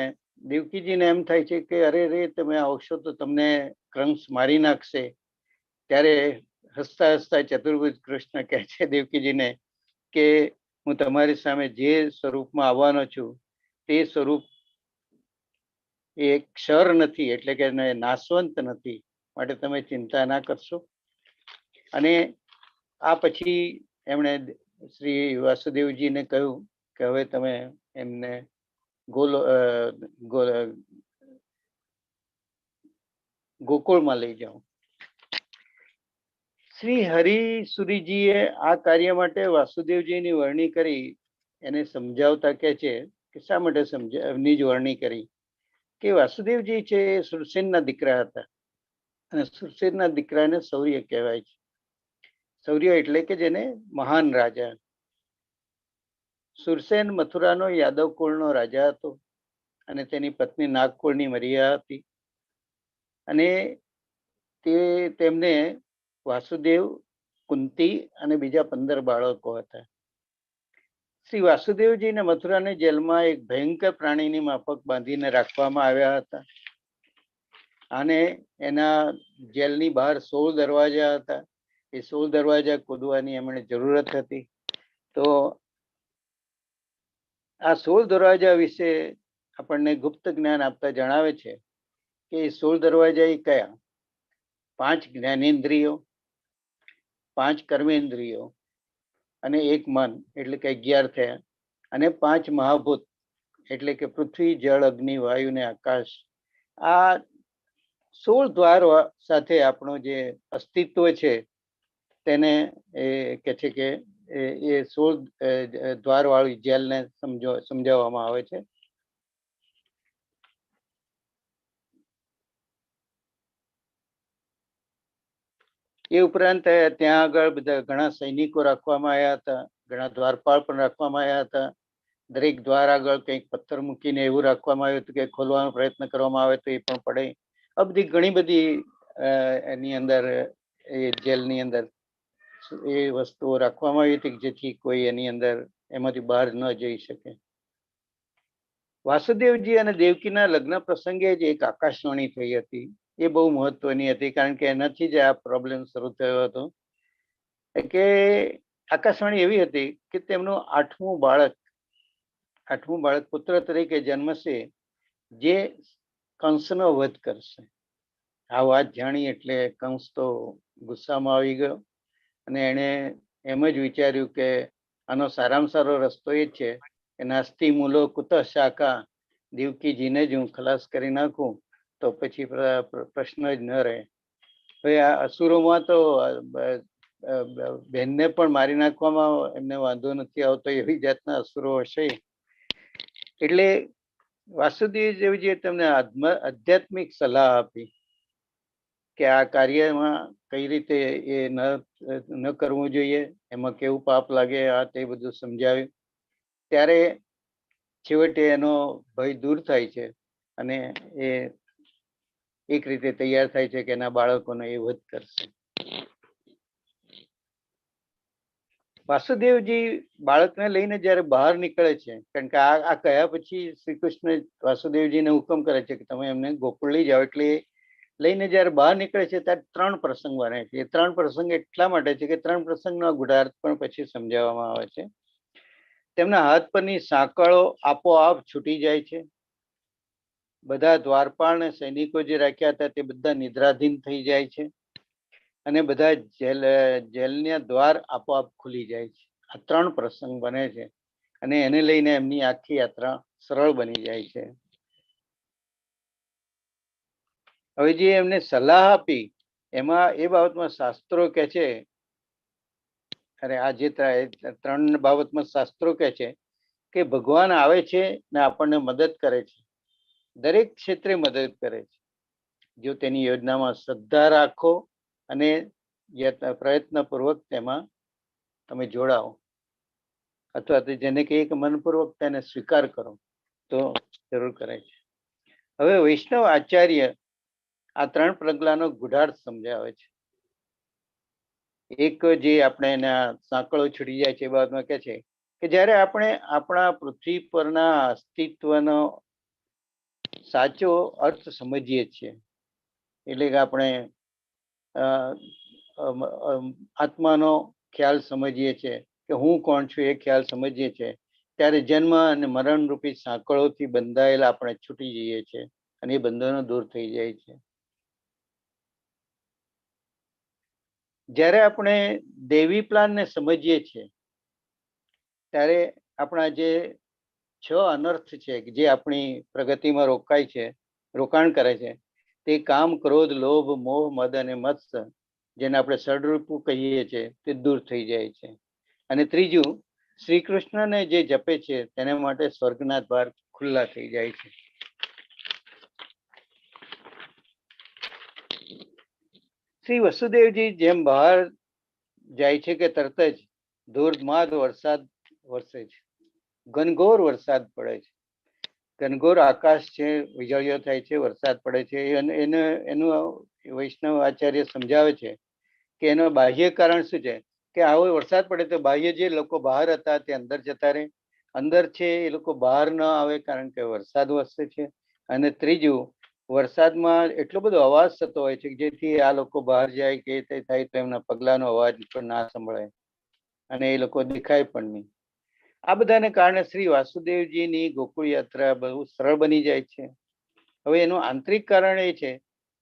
S6: દેવકીજીને એમ થાય છે કે અરે રે, તમે આવશો તો તમને કંસ મારી નાખશે. ત્યારે હસતા હસતા ચતુર્ભુજ કૃષ્ણ કહે છે દેવકીજીને કે હું તમારી સામે જે સ્વરૂપમાં આવવાનો છું તે સ્વરૂપ એ ક્ષર નથી, એટલે કે નાશવંત નથી, માટે તમે ચિંતા ના કરશો. અને આ પછી એમણે શ્રી વાસુદેવજીને કહ્યું કે હવે તમે એમને ગોકુળમાં લઈ જાઓ. શ્રી હરિસુરીજીએ આ કાર્ય માટે વાસુદેવજીની વરણી કરી એને સમજાવતા કહે છે કે શા માટે એમની જ વરણી કરી કે વાસુદેવજી છે એ સુરસેનના દીકરા હતા અને સુરસેનના દીકરાને શૌર્ય કહેવાય છે. શૌર્ય એટલે કે જેને મહાન રાજા. સુરસેન મથુરાનો યાદવ કુળનો રાજા હતો અને તેની પત્ની નાગકુળની મરિયા હતી અને તેમને વાસુદેવ, કુંતી અને બીજા 15 બાળકો હતા. શ્રી વાસુદેવજીને મથુરાની જેલમાં એક ભયંકર પ્રાણીની માફક બાંધીને રાખવામાં આવ્યા હતા અને એના જેલની બહાર 16 દરવાજા હતા. એ 16 દરવાજા કૂદવાની એમણે જરૂરત હતી. તો આ 16 દરવાજા વિશે આપણને ગુપ્ત જ્ઞાન આપતા જણાવે છે કે એ 16 દરવાજા એ કયા? 5 જ્ઞાનેન્દ્રિયો, 5 કર્મેન્દ્રિયો અને 1 મન, એટલે કે 11 થયા, અને 5 મહાભૂત એટલે કે પૃથ્વી, જળ, અગ્નિ, વાયુ ને આકાશ. આ 16 દ્વાર સાથે આપણું જે અસ્તિત્વ છે તેને કહે છે કે એ 16 દ્વાર વાળી જેલને સમજાવવામાં આવે છે. એ ઉપરાંત ત્યાં આગળ બધા ઘણા સૈનિકો રાખવામાં આવ્યા હતા, ઘણા દ્વારપાળ પણ રાખવામાં આવ્યા હતા. દરેક દ્વાર આગળ કંઈક પથ્થર મૂકીને એવું રાખવામાં આવ્યું હતું કે ખોલવાનો પ્રયત્ન કરવામાં આવે તો એ પણ પડે. આ બધી ઘણી બધી એની અંદર એ જેલની અંદર એ વસ્તુઓ રાખવામાં આવી હતી જેથી કોઈ એની અંદર એમાંથી બહાર ન જઈ શકે. વાસુદેવજી અને દેવકીના લગ્ન પ્રસંગે જ એક આકાશવાણી થઈ હતી. એ બહુ મહત્વની હતી કારણ કે એનાથી જ આ પ્રોબ્લેમ શરૂ થયો હતો. કે આકાશવાણી એવી હતી કે તેમનું 8મું બાળક પુત્ર તરીકે જન્મશે જે કંસનો વધ કરશે. આ વાત જાણી એટલે કંસ તો ગુસ્સામાં આવી ગયો અને એણે એમ જ વિચાર્યું કે આનો સારામાં સારો રસ્તો એ જ છે કે નાસ્તિ મૂલો કુતઃ શાખા, દેવકીજીને જ હું ખલાસ કરી નાખું તો પછી પ્રશ્ન જ ન રહે. હવે આ અસુરોમાં તો બહેનને પણ મારી નાખવામાં એમને વાંધો નથી આવતો, એવી જાતના અસુરો હશે. એટલે વાસુદેવજીએ તમને આધ્યાત્મિક સલાહ આપી કે આ કાર્યમાં કઈ રીતે એ ન કરવું જોઈએ, એમાં કેવું પાપ લાગે, આ તે બધું સમજાવ્યું. ત્યારે છેવટે એનો ભય દૂર થાય છે અને એ એક રીતે તૈયાર થાય છે કે એના બાળકોનો એ વધ કરશે. વાસુદેવજી બાળકને લઈને જયારે બહાર નીકળે છે, કારણ કે આ કહ્યા પછી શ્રી કૃષ્ણ વાસુદેવજીને હુકમ કરે છે કે તમે એમને ગોકુળ લઈ જાઓ. એટલે લઈને જયારે બહાર નીકળે છે ત્યારે 3 પ્રસંગ બને છે. એ 3 પ્રસંગ એટલા માટે છે કે 3 પ્રસંગનો ગુઢાર્થ પણ પછી સમજાવવામાં આવે છે. તેમના હાથ પરની સાંકળો આપોઆપ છૂટી જાય છે. બધા દ્વારપાળ ને સૈનિકો જે રાખ્યા હતા તે બધા નિદ્રાધીન થઈ જાય છે અને બધા જેલના દ્વાર આપોઆપ ખુલી જાય છે. આ 3 પ્રસંગ બને છે અને એને લઈને એમની આખી યાત્રા સરળ બની જાય છે. હવે જે એમને સલાહ આપી એમાં એ બાબતમાં શાસ્ત્રો કહે છે, અરે આ જે 3 બાબતમાં શાસ્ત્રો કહે છે કે ભગવાન આવે છે ને આપણને મદદ કરે છે, દરેક ક્ષેત્રે મદદ કરે છે. જો તેની યોજનામાં શ્રદ્ધા રાખો અને પ્રયત્નપૂર્વક તેમાં તમે જોડાઓ, અથવા તો જેને કહીએ કે મનપૂર્વક તેને સ્વીકાર કરો તો જરૂર કરે છે. હવે વૈષ્ણવ આચાર્ય આ 3 પગલાનો ગુઢાર્થ સમજાવે છે. એક જે આપણે એના સાંકળો છૂટી જાય છે એ બાબતમાં કહે છે કે જ્યારે આપણે આપણા પૃથ્વી પરના અસ્તિત્વનો સાચો અર્થ સમજીએ છીએ, એટલે કે આપણે આત્માનો ખ્યાલ સમજીએ છીએ કે હું કોણ છું એ ખ્યાલ સમજીએ છીએ, ત્યારે જન્મ અને મરણ રૂપી સાંકળોથી બંધાયેલા આપણે છૂટી જઈએ છીએ અને એ બંધનો દૂર થઈ જાય છે. જ્યારે આપણે દેવી પ્લાનને સમજીએ છીએ ત્યારે આપણા જે 6 અનર્થ છે જે આપણી પ્રગતિમાં રોકાણ કરે છે, તે કામ, ક્રોધ, લોભ, મોહ, મદ અને મત્સર, જેને આપણે ષડરૂપો કહીએ છીએ, તે દૂર થઈ જાય છે. અને ત્રીજું, શ્રી કૃષ્ણને જે જપે છે તેના માટે સ્વર્ગના દ્વાર ખુલ્લા થઈ જાય છે. શ્રી વસુદેવજી જેમ બહાર જાય છે કે તરત જ ધોધમાર વરસાદ વરસે છે, ઘનઘોર વરસાદ પડે છે, ઘનઘોર આકાશ છે, વીજળીઓ થાય છે, વરસાદ પડે છે. એનું વૈષ્ણવ આચાર્ય સમજાવે છે કે એનું બાહ્ય કારણ શું છે કે આવો વરસાદ પડે તો બાહ્ય જે લોકો બહાર હતા તે અંદર જતા રહે, અંદર છે એ લોકો બહાર ન આવે કારણ કે વરસાદ વરસે છે. અને ત્રીજું, વરસાદમાં એટલો બધો અવાજ થતો હોય છે જેથી આ લોકો બહાર જાય કે તે થાય તો એમના પગલાનો અવાજ પણ ના સંભળાય અને એ લોકો દેખાય પણ નહીં. આ બધાને કારણે શ્રી વાસુદેવજીની ગોકુળ યાત્રા બહુ સરળ બની જાય છે. હવે એનું આંતરિક કારણ એ છે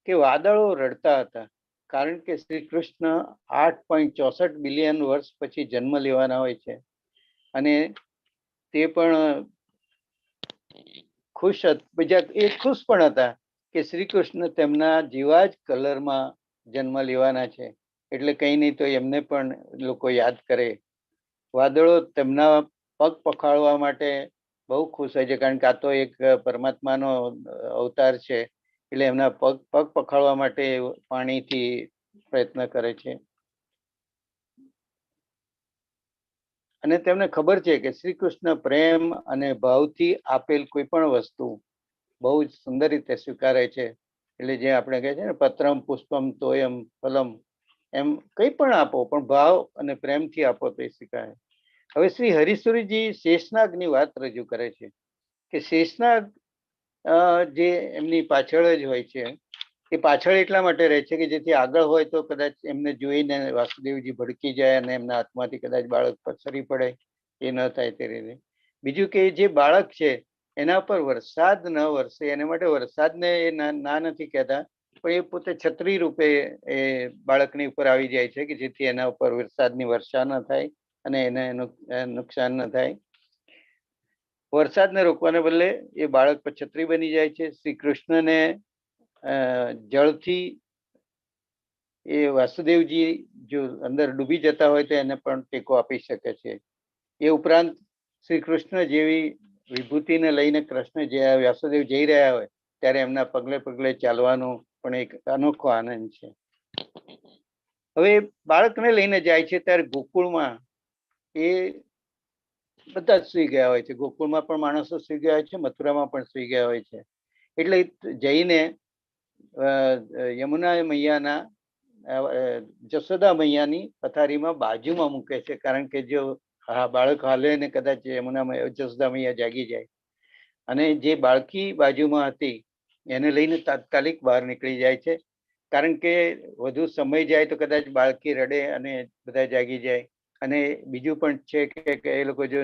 S6: કે વાદળો રડતા હતા, કારણ કે શ્રી કૃષ્ણ 8.64 બિલિયન વર્ષ પછી જન્મ લેવાના હોય છે અને તે પણ ખુશ પણ હતા કે શ્રી કૃષ્ણ તેમના જેવા જ કલરમાં જન્મ લેવાના છે, એટલે કઈ નહીં તો એમને પણ લોકો યાદ કરે. વાદળો તેમના પગ પખાળવા માટે બહુ ખુશ હોય છે, કારણ કે આ તો એક પરમાત્માનો અવતાર છે, એટલે એમના પગ પખાળવા માટે પાણીથી પ્રયત્ન કરે છે. અને તેમને ખબર છે કે શ્રી કૃષ્ણ પ્રેમ અને ભાવથી આપેલ કોઈ પણ વસ્તુ બહુ જ સુંદર રીતે સ્વીકારે છે. એટલે જે આપણે કહે છે ને, પત્રમ પુષ્પમ તોયમ ફલમ, એમ કંઈ પણ આપો પણ ભાવ અને પ્રેમથી આપો તો એ સ્વીકારે. હવે શ્રી હરિસુરીજી શેષનાગની વાત રજૂ કરે છે કે શેષનાગ જે એમની પાછળ જ હોય છે, એ પાછળ એટલા માટે રહે છે કે જેથી આગળ હોય તો કદાચ એમને જોઈને વાસુદેવજી ભડકી જાય અને એમના હાથમાંથી કદાચ બાળક પસરી પડે, એ ન થાય તે રીતે. બીજું કે જે બાળક છે એના પર વરસાદ ન વરસે એના માટે વરસાદને એ ના નથી કહેતા, પણ એ પોતે છત્રી રૂપે એ બાળકની ઉપર આવી જાય છે કે જેથી એના ઉપર વરસાદની વર્ષા ન થાય અને એને નુકસાન ન થાય. વરસાદને રોકવાને બદલે એ બાળક પર છત્રી બની જાય છે. શ્રી કૃષ્ણને જળથી એ વાસુદેવજી જો અંદર ડૂબી જતા હોય તો એને પણ ટેકો આપી શકે છે. એ ઉપરાંત શ્રી કૃષ્ણ જેવી વિભૂતિને લઈને કૃષ્ણ જે વ્યાસદેવ જઈ રહ્યા હોય ત્યારે એમના પગલે પગલે ચાલવાનો પણ એક અનોખો આનંદ છે. હવે બાળકને લઈને જાય છે ત્યારે ગોકુળમાં એ બધા જ સુઈ ગયા હોય છે. ગોકુળમાં પણ માણસો સુઈ ગયા હોય છે, મથુરામાં પણ સુઈ ગયા હોય છે. એટલે જઈને યમુના મૈયાના જશોદા મૈયાની પથારીમાં બાજુમાં મૂકે છે, કારણ કે જો બાળક હાલે ને કદાચ યમુના જશોદા મૈયા જાગી જાય, અને જે બાળકી બાજુમાં હતી એને લઈને તાત્કાલિક બહાર નીકળી જાય છે, કારણ કે વધુ સમય જાય તો કદાચ બાળકી રડે અને બધા જાગી જાય. અને બીજું પણ છે કે એ લોકો જો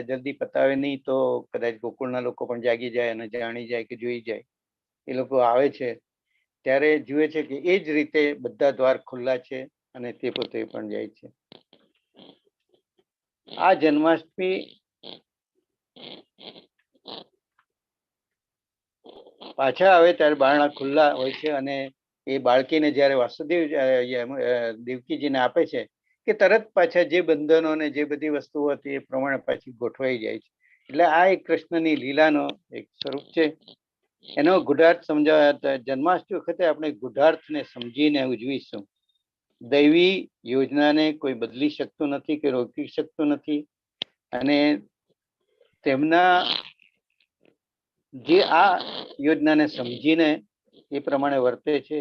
S6: જલ્દી પતાવે નહીં તો કદાચ ગોકુળના લોકો પણ જાગી જાય અને જાણી જાય કે જોઈ જાય. એ લોકો આવે છે ત્યારે જુએ છે કે એ જ રીતે બધા દ્વાર ખુલ્લા છે અને તે પોતે પણ જાય છે. આ જન્માષ્ટમી પાછા આવે ત્યારે બારણા ખુલ્લા હોય છે અને એ બાળકીને જ્યારે વાસુદેવ દેવકીજીને આપે છે કે તરત પાછા જે બંધનો અને જે બધી વસ્તુઓ હતી એ પ્રમાણે પાછી ગોઠવાઈ જાય છે. એટલે આ એક કૃષ્ણની લીલાનો એક સ્વરૂપ છે. એનો ગુઢાર્થ સમજાવવા જન્માષ્ટમી વખતે આપણે ગુઢાર્થને સમજીને ઉજવીશું. દૈવી યોજનાને કોઈ બદલી શકતું નથી કે રોકી શકતું નથી, અને તેમના જે આ યોજનાને સમજીને એ પ્રમાણે વર્તે છે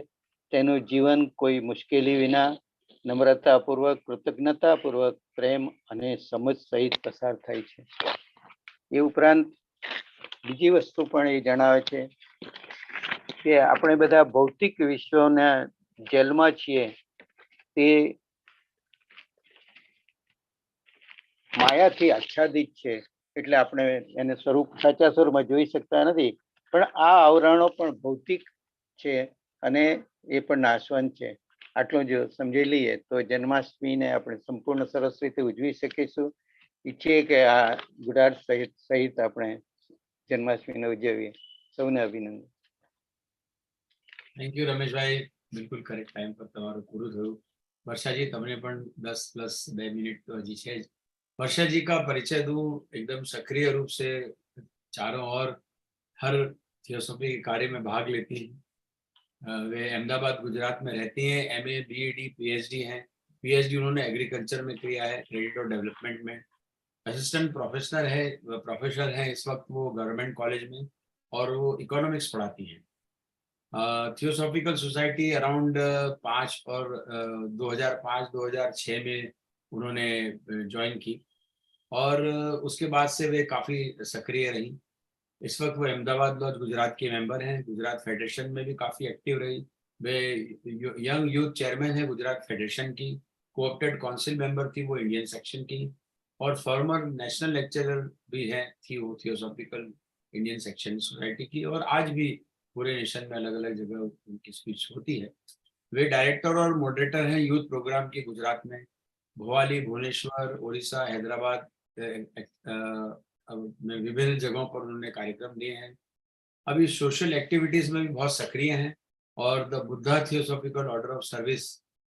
S6: તેનું જીવન કોઈ મુશ્કેલી વિના નમ્રતાપૂર્વક, કૃતજ્ઞતાપૂર્વક, પ્રેમ અને સમજ સહિત પસાર થાય છે. એ ઉપરાંત બીજી વસ્તુ પણ એ જણાવે છે કે આપણે બધા ભૌતિક વિશ્વના જેલમાં છીએ, તે માયાથી આચ્છાદિત છે, એટલે આપણે એને સાચા સ્વરૂપમાં જોઈ શકતા નથી. પણ આ આવરણો પણ ભૌતિક છે અને એ પણ નાશવંત છે. આટલું જો સમજી લઈએ તો જન્માષ્ટમીને આપણે સંપૂર્ણ સરસ રીતે ઉજવી શકીશું. ઈચ્છીએ કે આ ગુઢાર્થ સહિત આપણે જન્માષ્ટમીને ઉજવીએ. સૌને અભિનંદન.
S1: થેન્ક યુ રમેશભાઈ, બિલકુલ કરેક્ટ ટાઈમ પર તમારું પૂરું થયું. वर्षाजी તમને પણ 10+2 मिनट तो हजी है. वर्षा जी का परिचय दूं, एकदम सक्रिय रूप से चारों ओर हर थियोसॉफी के कार्य में भाग लेती हैं. वे अहमदाबाद गुजरात में रहती हैं. MA BEd PhD हैं. PhD उन्होंने एग्रीकल्चर में किया है, क्रेडिट और डेवलपमेंट में. असिस्टेंट प्रोफेसर है इस वक्त वो गवर्नमेंट कॉलेज में, और वो इकोनॉमिक्स पढ़ाती हैं. थियोसॉफिकल सोसाइटी अराउंड 5 और 2005-2006 में उन्होंने ज्वाइन की, और उसके बाद से वे काफ़ी सक्रिय रही. इस वक्त वो अहमदाबाद लॉज गुजरात के मेंबर हैं. गुजरात फेडरेशन में भी काफ़ी एक्टिव रही. वे यंग यूथ चेयरमैन है गुजरात फेडरेशन की. कोऑप्टेड काउंसिल मेंबर थी वो इंडियन सेक्शन की, और फॉर्मर नेशनल लेक्चरर भी है थी वो थियोसॉफिकल इंडियन सेक्शन सोसाइटी की. और आज भी पूरे नेशन में अलग अलग जगह उनकी स्पीच होती है. वे डायरेक्टर और मॉडरेटर हैं यूथ प्रोग्राम के गुजरात में. भोपाली, भुवनेश्वर, उड़ीसा, हैदराबाद में विभिन्न जगहों पर उन्होंने कार्यक्रम दिए हैं. अभी सोशल एक्टिविटीज में भी बहुत सक्रिय हैं, और the Buddha theosophical order of service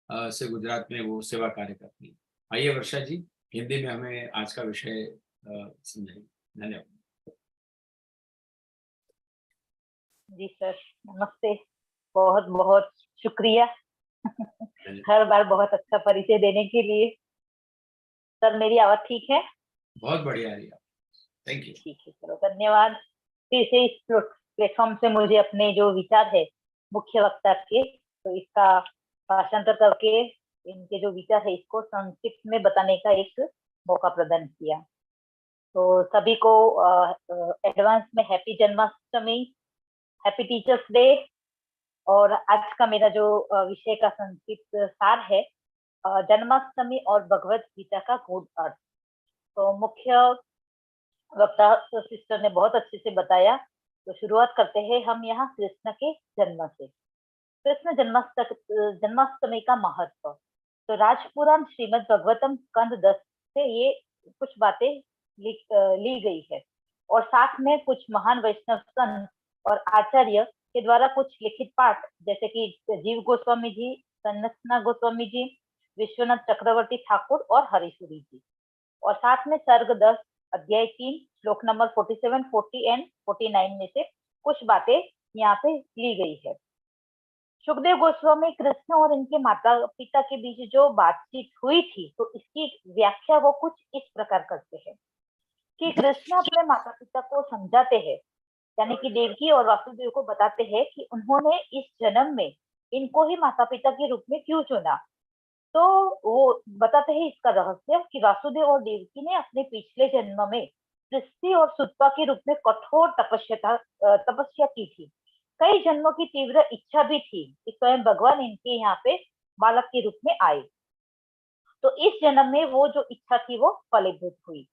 S1: से गुजरात में वो सेवा कार्य करती है. आइए वर्षा जी, हिंदी में हमें आज का विषय समझाइए. धन्यवाद.
S4: जी सर, नमस्ते. बहुत बहुत शुक्रिया हर बार बहुत अच्छा परिचय देने के लिए. सर मेरी आवाज ठीक है?
S1: बहुत बढ़िया रही. Thank you.
S4: ठीक है, चलो धन्यवाद. फिर से इस प्लेटफॉर्म से मुझे अपने जो विचार है मुख्य वक्ता के, तो इसका भाषांतर करके इनके जो विचार है इसको संक्षिप्त में बताने का एक मौका प्रदान किया. तो सभी को एडवांस में happy Janmashtami, happy teachers day. और आज का मेरा जो विषय का संक्षिप्त सार है जन्माष्टमी और भगवत गीता का गूढ़ अर्थ. तो मुख्य वक्ता सिस्टर ने बहुत अच्छे से बताया. तो शुरुआत करते हैं हम यहाँ कृष्ण के जन्म से. कृष्ण जन्माष्टमी का महत्व. तो राजपुराण श्रीमद् भगवतम स्कंद 10 से ये कुछ बातें ली गई है, और साथ में कुछ महान वैष्णव संत और आचार्य के द्वारा कुछ लिखित पाठ, जैसे कि जीव गोस्वामी जी, सन्नसना गोस्वामी जी, विश्वनाथ चक्रवर्ती ठाकुर और हरीशुरी जी, और साथ में सर्ग 10 अध्याय 3 श्लोक नंबर 47, 40 एंड 49 में से कुछ बातें यहाँ पे ली गई है। सुखदेव गोस्वामी कृष्ण और इनके माता पिता के बीच जो बातचीत हुई थी, तो इसकी व्याख्या वो कुछ इस प्रकार करते हैं कि कृष्ण अपने माता पिता को समझाते हैं, यानी कि देवकी और वासुदेव को बताते हैं कि उन्होंने इस जन्म में इनको ही माता पिता के रूप में क्यों चुना। तो वो बताते हैं इसका रहस्य कि वासुदेव और देवकी ने अपने पिछले जन्म में पृथ्वी और सुत्पा के रूप में कठोर तपस्या की थी। कई जन्मों की तीव्र इच्छा भी थी कि स्वयं भगवान इनके यहाँ पे बालक के रूप में आए। तो इस जन्म में वो जो इच्छा थी वो फलीभूत हुई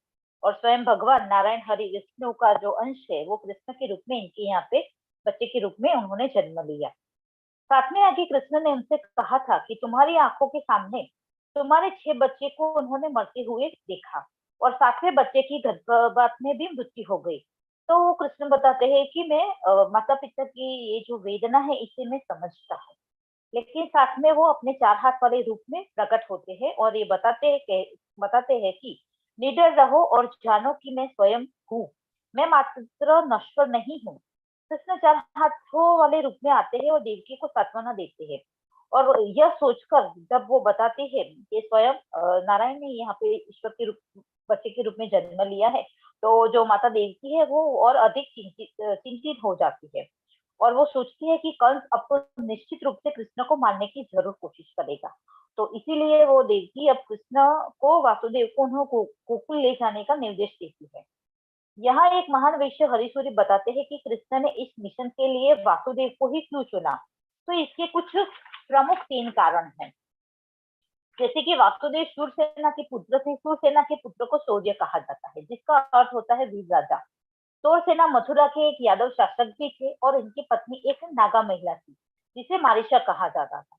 S4: और स्वयं भगवान नारायण हरि विष्णु का जो अंश है वो कृष्ण के रूप में इनके यहाँ पे बच्चे के रूप में उन्होंने जन्म लिया। साथ में आगे कृष्ण ने उनसे कहा था कि तुम्हारी आंखों के सामने तुम्हारे 6 बच्चे को उन्होंने मरते हुए देखा और 7वें बच्चे की गर्भपात में भी मृत्यु हो गई। तो वो कृष्ण बताते हैं कि मैं माता पिता की ये जो वेदना है इसे मैं समझता हूँ, लेकिन साथ में वो अपने 4 हाथ वाले रूप में प्रकट होते हैं और ये बताते हैं कि निडर रहो और जानो कि मैं स्वयं हूँ, मैं मात्र नश्वर नहीं हूँ। कृष्ण 4 हाथों वाले रूप में आते हैं और देवकी को सांत्वना देते हैं और यह सोचकर जब वो बताते हैं कि स्वयं नारायण ने यहाँ पे ईश्वर के रूप बच्चे के रूप में जन्म लिया है, तो जो माता देवकी है वो और अधिक चिंतित हो जाती है और वो सोचती है कि कंस अब तो निश्चित रूप से कृष्ण को मारने की जरूर कोशिश करेगा। तो इसीलिए वो देवकी अब कृष्ण को वासुदेव को उन्हें गोकुल ले जाने का निर्देश देती है। यहाँ एक महान वैश्य हरिसूरी बताते हैं कि कृष्ण ने इस मिशन के लिए वासुदेव को ही क्यों चुना। तो इसके कुछ प्रमुख 3 कारण हैं। जैसे कि वासुदेव शूरसेना के पुत्र थे, शूरसेना के पुत्र को शौर्य कहा जाता है जिसका अर्थ होता है वीर राजा। शूरसेना मथुरा के एक यादव शासक भी थे और इनकी पत्नी एक नागा महिला थी जिसे मारिशा कहा जाता था।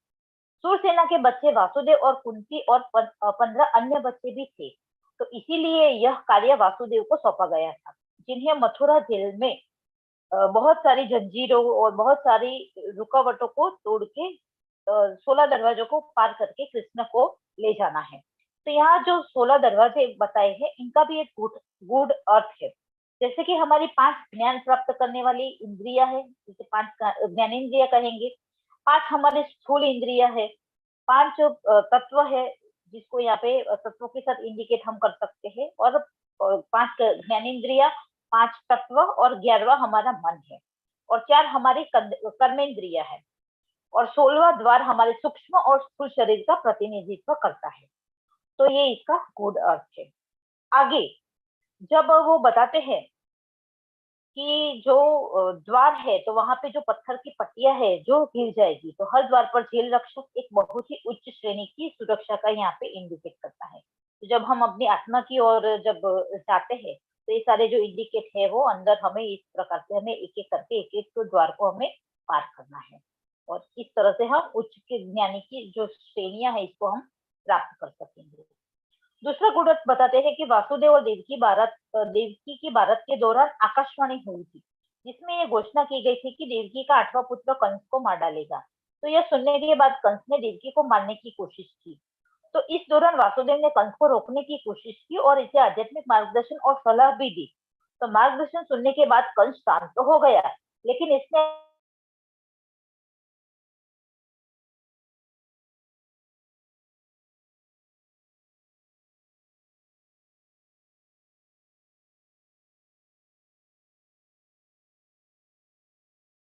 S4: शूरसेना के बच्चे वासुदेव और कुंती और 15 अन्य बच्चे भी थे, तो इसीलिए यह कार्य वासुदेव को सौंपा गया था, जिन्हें मथुरा जेल में बहुत सारी जंजीरों और बहुत सारी रुकावटों को तोड़ के 16 दरवाजों को पार करके कृष्ण को ले जाना है। तो यहाँ जो 16 दरवाजे बताए हैं इनका भी एक गूढ़ अर्थ है। जैसे कि हमारी 5 ज्ञान प्राप्त करने वाली इंद्रिया है, जिसे 5 ज्ञानेंद्रिया कहेंगे, 5 हमारे स्थूल इंद्रिया है, 5 तत्व है जिसको यहाँ पे तत्वों के साथ इंडिकेट हम कर सकते हैं, और 5 ज्ञानेंद्रिया, 5 तत्व और 11वां हमारा मन है, और 4 हमारी कर्मेंद्रिया है, और 16वां द्वार हमारे सूक्ष्म और स्थूल शरीर का प्रतिनिधित्व करता है। तो ये इसका गूढ़ अर्थ है। आगे जब वो बताते हैं कि जो द्वार है तो वहां पे जो पत्थर की पट्टियां है जो गिर जाएगी, तो हर द्वार पर जेल रक्षक एक बहुत ही उच्च श्रेणी की सुरक्षा का यहाँ पे इंडिकेट करता है। तो जब हम अपनी आत्मा की ओर जब जाते हैं तो ये सारे जो इंडिकेट है वो अंदर हमें इस प्रकार से हमें एक एक करके एक एक तो द्वार को हमें पार करना है, और इस तरह से हम उच्च के ज्ञानी की जो श्रेणियां है इसको हम प्राप्त कर सकेंगे। दूसरा गुण बताते हैं कि वासुदेव और देवकी की भारत के दौरान आकाशवाणी हुई थी, जिसमें ये घोषणा की गई थी कि देवकी का 8वां पुत्र कंस को मार डालेगा। तो यह सुनने के बाद कंस ने देवकी को मारने की कोशिश की। तो इस दौरान वासुदेव ने कंस को रोकने की कोशिश की और इसे आध्यात्मिक मार्गदर्शन और सलाह भी दी। तो मार्गदर्शन सुनने के बाद कंस शांत तो हो गया, लेकिन इसने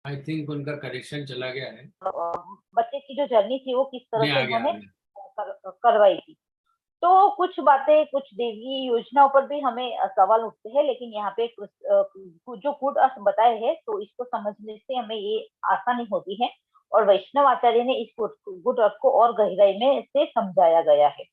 S1: आई थिंक उनका कनेक्शन चला गया है।
S4: बच्चे की जो जर्नी थी वो किस तरह से
S1: आ गया।
S4: उन्होंने करवाई थी। तो कुछ बातें, कुछ देवी योजनाओं पर भी हमें सवाल उठते हैं, लेकिन यहाँ पे जो गुड अर्थ बताए हैं तो इसको समझने से हमें ये आसानी होती है, और वैष्णव आचार्य ने इस गुड अर्थ को और गहराई में से समझाया गया है।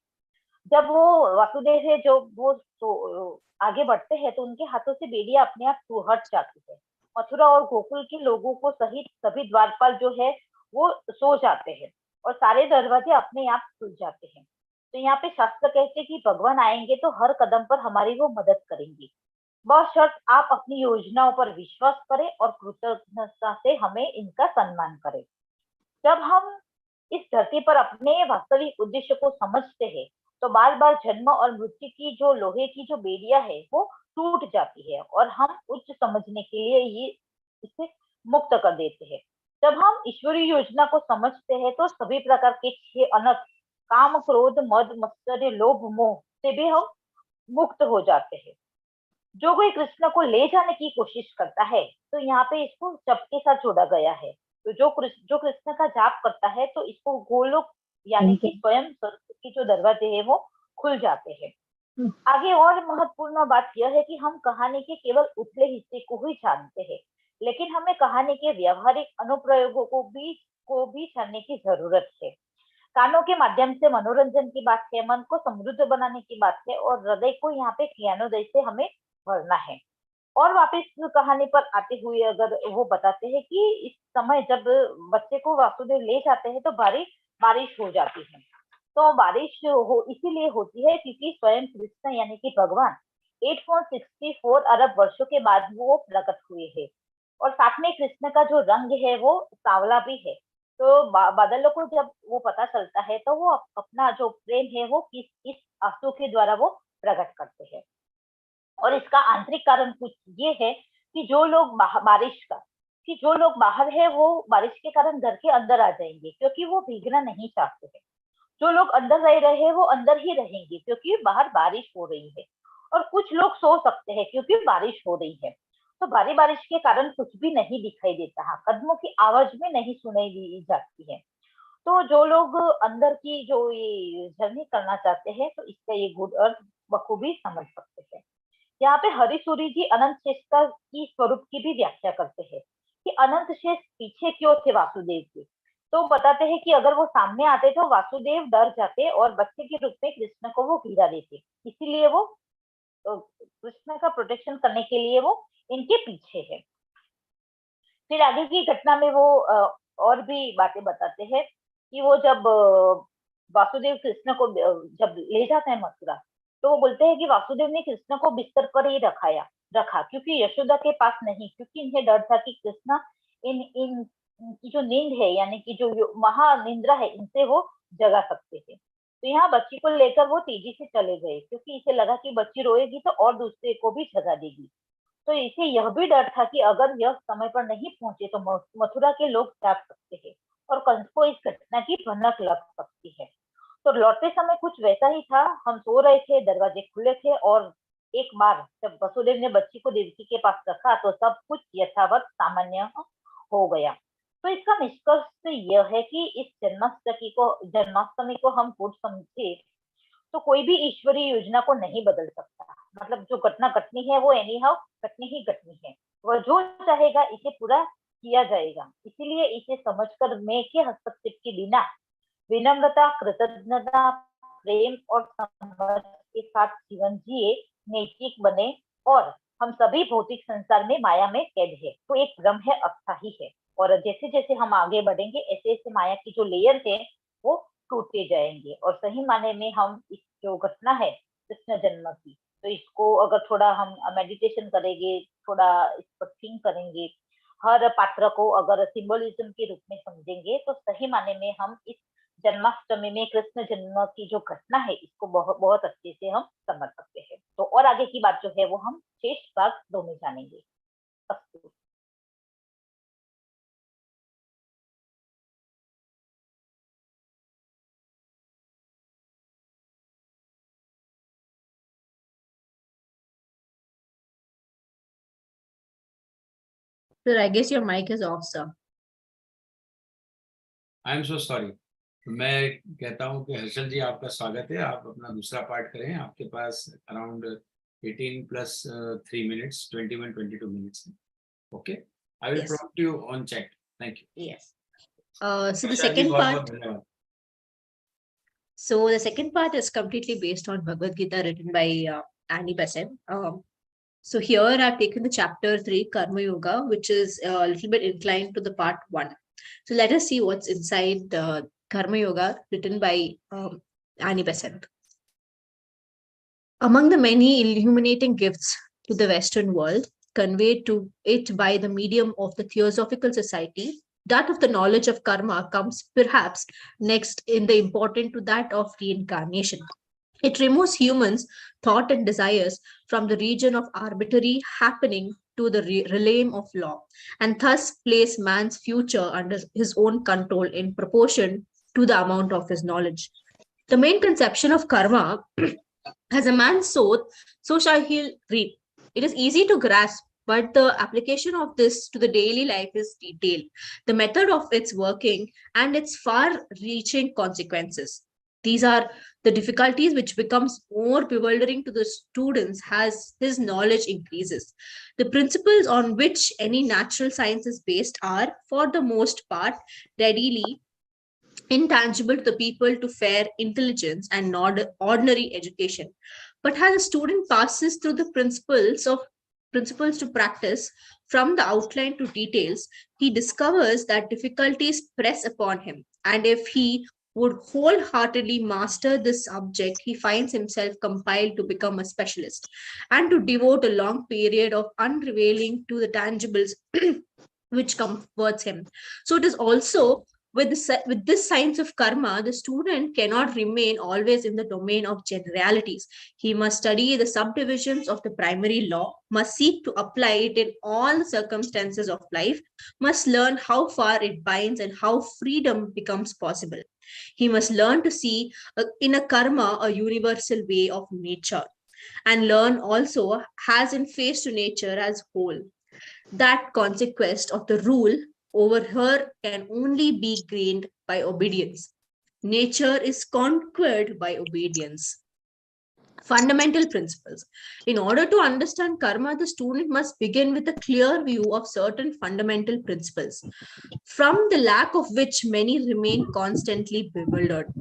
S4: जब वो वासुदेव है जो वो तो आगे बढ़ते हैं तो उनके हाथों से बेड़िया अपने आप हट जाती है। मथुरा और गोकुल के लोगों को सहित सभी द्वारपाल जो है वो सो जाते हैं और सारे दरवाजे अपने आप खुल जाते हैं। तो यहाँ पे शास्त्र कहते हैं कि भगवान आएंगे तो हर कदम पर हमारी वो मदद करेंगे, बस शर्त आप अपनी योजनाओं पर विश्वास करें और कृतज्ञता से हमें इनका सम्मान करें। जब हम इस धरती पर अपने वास्तविक उद्देश्य को समझते हैं तो बार बार जन्म और मृत्यु की जो लोहे की जो बेड़ियां है वो टूट जाती है और हम उच्च समझने के लिए ये इसे मुक्त कर देते हैं। जब हम ईश्वरीय योजना को समझते हैं तो सभी प्रकार के 6 अनर्थ काम, क्रोध, मद, मत्सर्य, लोभ, मोह से भी हम मुक्त हो जाते हैं। जो कोई कृष्ण को ले जाने की कोशिश करता है तो यहाँ पे इसको जप के साथ जोड़ा गया है। तो जो कृष्ण का जाप करता है तो इसको गोलोक यानी कि स्वयं स्वर्ग के जो दरवाजे है वो खुल जाते हैं। आगे और महत्वपूर्ण बात यह है कि हम कहानी के केवल उथले हिस्से को ही जानते हैं, लेकिन हमें कहानी के व्यवहारिक अनुप्रयोगों को भी जानने की जरूरत है। कानों के माध्यम से मनोरंजन की बात है, मन को समृद्ध बनाने की बात है और हृदय को यहाँ पे ज्ञानोदय से हमें भरना है। और वापस कहानी पर आते हुए अगर वो बताते हैं कि इस समय जब बच्चे को वासुदेव ले जाते हैं तो बारिश हो जाती है। तो बारिश इसीलिए होती है क्योंकि स्वयं कृष्ण यानी कि भगवान 864 अरब वर्षों के बाद वो प्रकट हुए हैं और साथ में कृष्ण का जो रंग है वो सांवला भी है। तो बादलों को जब वो पता चलता है तो वो अपना जो प्रेम है वो किस आंसू के द्वारा वो प्रकट करते हैं। और इसका आंतरिक कारण कुछ ये है कि जो लोग बाहर है वो बारिश के कारण घर के अंदर आ जाएंगे क्योंकि वो भीगना नहीं चाहते हैं। जो लोग अंदर रह रहे हैं वो अंदर ही रहेंगे क्योंकि बाहर बारिश हो रही है। और कुछ लोग सो सकते हैं क्योंकि बारिश हो रही है। तो भारी बारिश के कारण कुछ भी नहीं दिखाई देता है, कदमों की आवाज भी नहीं सुनाई दी जाती है। तो जो लोग अंदर की जो ये जर्नी करना चाहते हैं तो इसका ये गुड अर्थ बखूबी समझ सकते हैं। यहाँ पे हरिसूरी जी अनंत शेष की स्वरूप की भी व्याख्या करते हैं कि अनंत शेष पीछे क्यों थे वासुदेव के। तो बताते हैं कि अगर वो सामने आते तो वासुदेव डर जाते और बच्चे के रूप में कृष्ण को वो गिरा देते, इसीलिए वो कृष्ण का प्रोटेक्शन करने के लिए वो इनके पीछे है। फिर आगे की घटना में वो और भी बातें बताते हैं कि वो जब वासुदेव कृष्ण को जब ले जाते हैं मथुरा तो वो बोलते हैं कि वासुदेव ने कृष्ण को बिस्तर पर ही रखा क्योंकि यशोदा के पास नहीं, क्योंकि इन्हें डर था कि कृष्ण इनकी जो नींद है यानी कि जो महानिंद्रा है इनसे वो जगा सकते थे। तो यहाँ बच्ची को लेकर वो तेजी से चले गए क्योंकि इसे लगा कि बच्ची रोएगी तो और दूसरे को भी जगा देगी। तो इसे यह भी डर था कि अगर यह समय पर नहीं पहुंचे तो मथुरा के लोग जाग सकते हैं और कंस को इस घटना की भनक लग सकती है। तो लौटते समय कुछ वैसा ही था, हम सो रहे थे, दरवाजे खुले थे और एक बार जब वसुदेव ने बच्ची को देवकी के पास रखा तो सब कुछ यथावत सामान्य हो गया। तो इसका निष्कर्ष यह है कि इस जन्माष्टमी को हम गुड समझे तो कोई भी ईश्वरीय योजना को नहीं बदल सकता। मतलब जो घटना घटनी है वो एनी हाउ घटनी ही घटनी है, वह जो चाहेगा इसे पूरा किया जाएगा। इसीलिए इसे समझकर मैं के हस्तक्षेप के बिना विनम्रता, कृतज्ञता, प्रेम और समझ के साथ जीवन जिए, नैतिक बने और हम सभी भौतिक संसार में माया में कैद है। तो एक भ्रम है, अस्थायी है और जैसे जैसे हम आगे बढ़ेंगे ऐसे ऐसे माया की जो लेयर है वो टूटते जाएंगे और सही माने में हम इस जो घटना है कृष्ण जन्म की, तो इसको अगर थोड़ा हम मेडिटेशन करेंगे, थोड़ा इस पर थिंक करेंगे, हर पात्र को अगर सिंबलिज्म के रूप में समझेंगे तो सही माने में हम इस जन्माष्टमी में कृष्ण जन्म की जो घटना है इसको बहुत अच्छे से हम समझ सकते हैं। तो और आगे की बात जो है वो हम शेष भाग 2 में जानेंगे। अस्तु।
S5: Sir, I guess your mic is off, sir.
S1: I am so sorry. मैं कहता हूँ कि हर्षल जी आपका स्वागत है, आप अपना दूसरा पार्ट करें। आपके पास around 18 plus 3 minutes, 21, 22 minutes. Okay, I will
S5: Yes.
S1: prompt you on chat. Thank you.
S5: Yes. So the
S1: Harshal ji,
S5: second
S1: बहुत-बहुत
S5: part.
S1: धन्यवाद।
S5: So the second part is completely based on Bhagavad Gita written by Annie Besant. So here I've taken the chapter 3, Karma Yoga, which is a little bit inclined to the part 1. So let us see what's inside Karma Yoga written by Annie Besant. Among the many illuminating gifts to the Western world conveyed to it by the medium of the Theosophical Society, that of the knowledge of karma comes perhaps next in the importance to that of reincarnation. It removes humans' thought and desires from the region of arbitrary happening to the realm of law, and thus place man's future under his own control in proportion to the amount of his knowledge. The main conception of karma, as a man soweth, so shall he reap. It is easy to grasp, but the application of this to the daily life is detailed. The method of its working and its far-reaching consequences. These are the difficulties which becomes more bewildering to the students as his knowledge increases. The principles on which any natural science is based are, for the most part, readily intangible to the people to fair intelligence and not ordinary education. But as a student passes through the principles to practice from the outline to details, he discovers that difficulties press upon him. And if he would wholeheartedly master this subject, he finds himself compelled to become a specialist and to devote a long period of unrevealing to the tangibles which comforts him. So it is also with this science of karma, the student cannot remain always in the domain of generalities. He must study the subdivisions of the primary law, must seek to apply it in all the circumstances of life, must learn how far it binds and how freedom becomes possible. He must learn to see in a karma a universal way of nature, and learn also as in face to nature as whole. That conquest of the rule over her can only be gained by obedience. Nature is conquered by obedience. Fundamental principles. In order to understand karma, the student must begin with a clear view of certain fundamental principles, from the lack of which many remain constantly bewildered,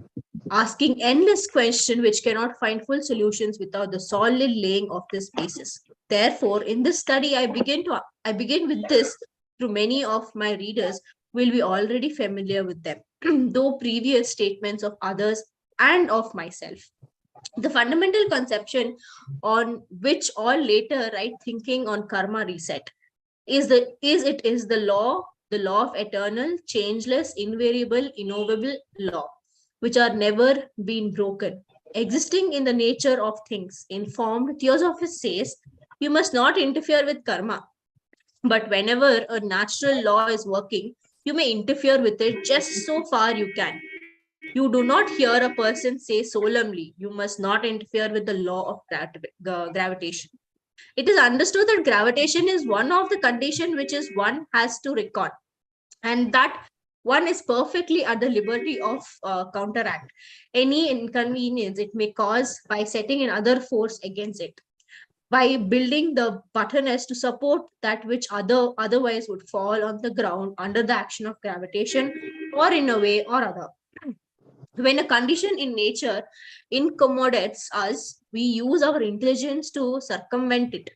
S5: asking endless questions which cannot find full solutions without the solid laying of this basis. Therefore, in this study, I begin with this through many of my readers will be already familiar with them, though previous statements of others and of myself. The fundamental conception on which all later right thinking on karma reset is the law of eternal, changeless, invariable, innovable law, which are never been broken. Existing in the nature of things, informed Theosophist says, you must not interfere with karma. But whenever a natural law is working, you may interfere with it just so far you can. You do not hear a person say solemnly, you must not interfere with the law of gravitation. It is understood that gravitation is one of the conditions which is one has to reckon, and that one is perfectly at the liberty of counteract any inconvenience it may cause by setting another force against it, by building the butterness to support that which otherwise would fall on the ground under the action of gravitation, or in a way or other. When a condition in nature incommodates us, we use our intelligence to circumvent it.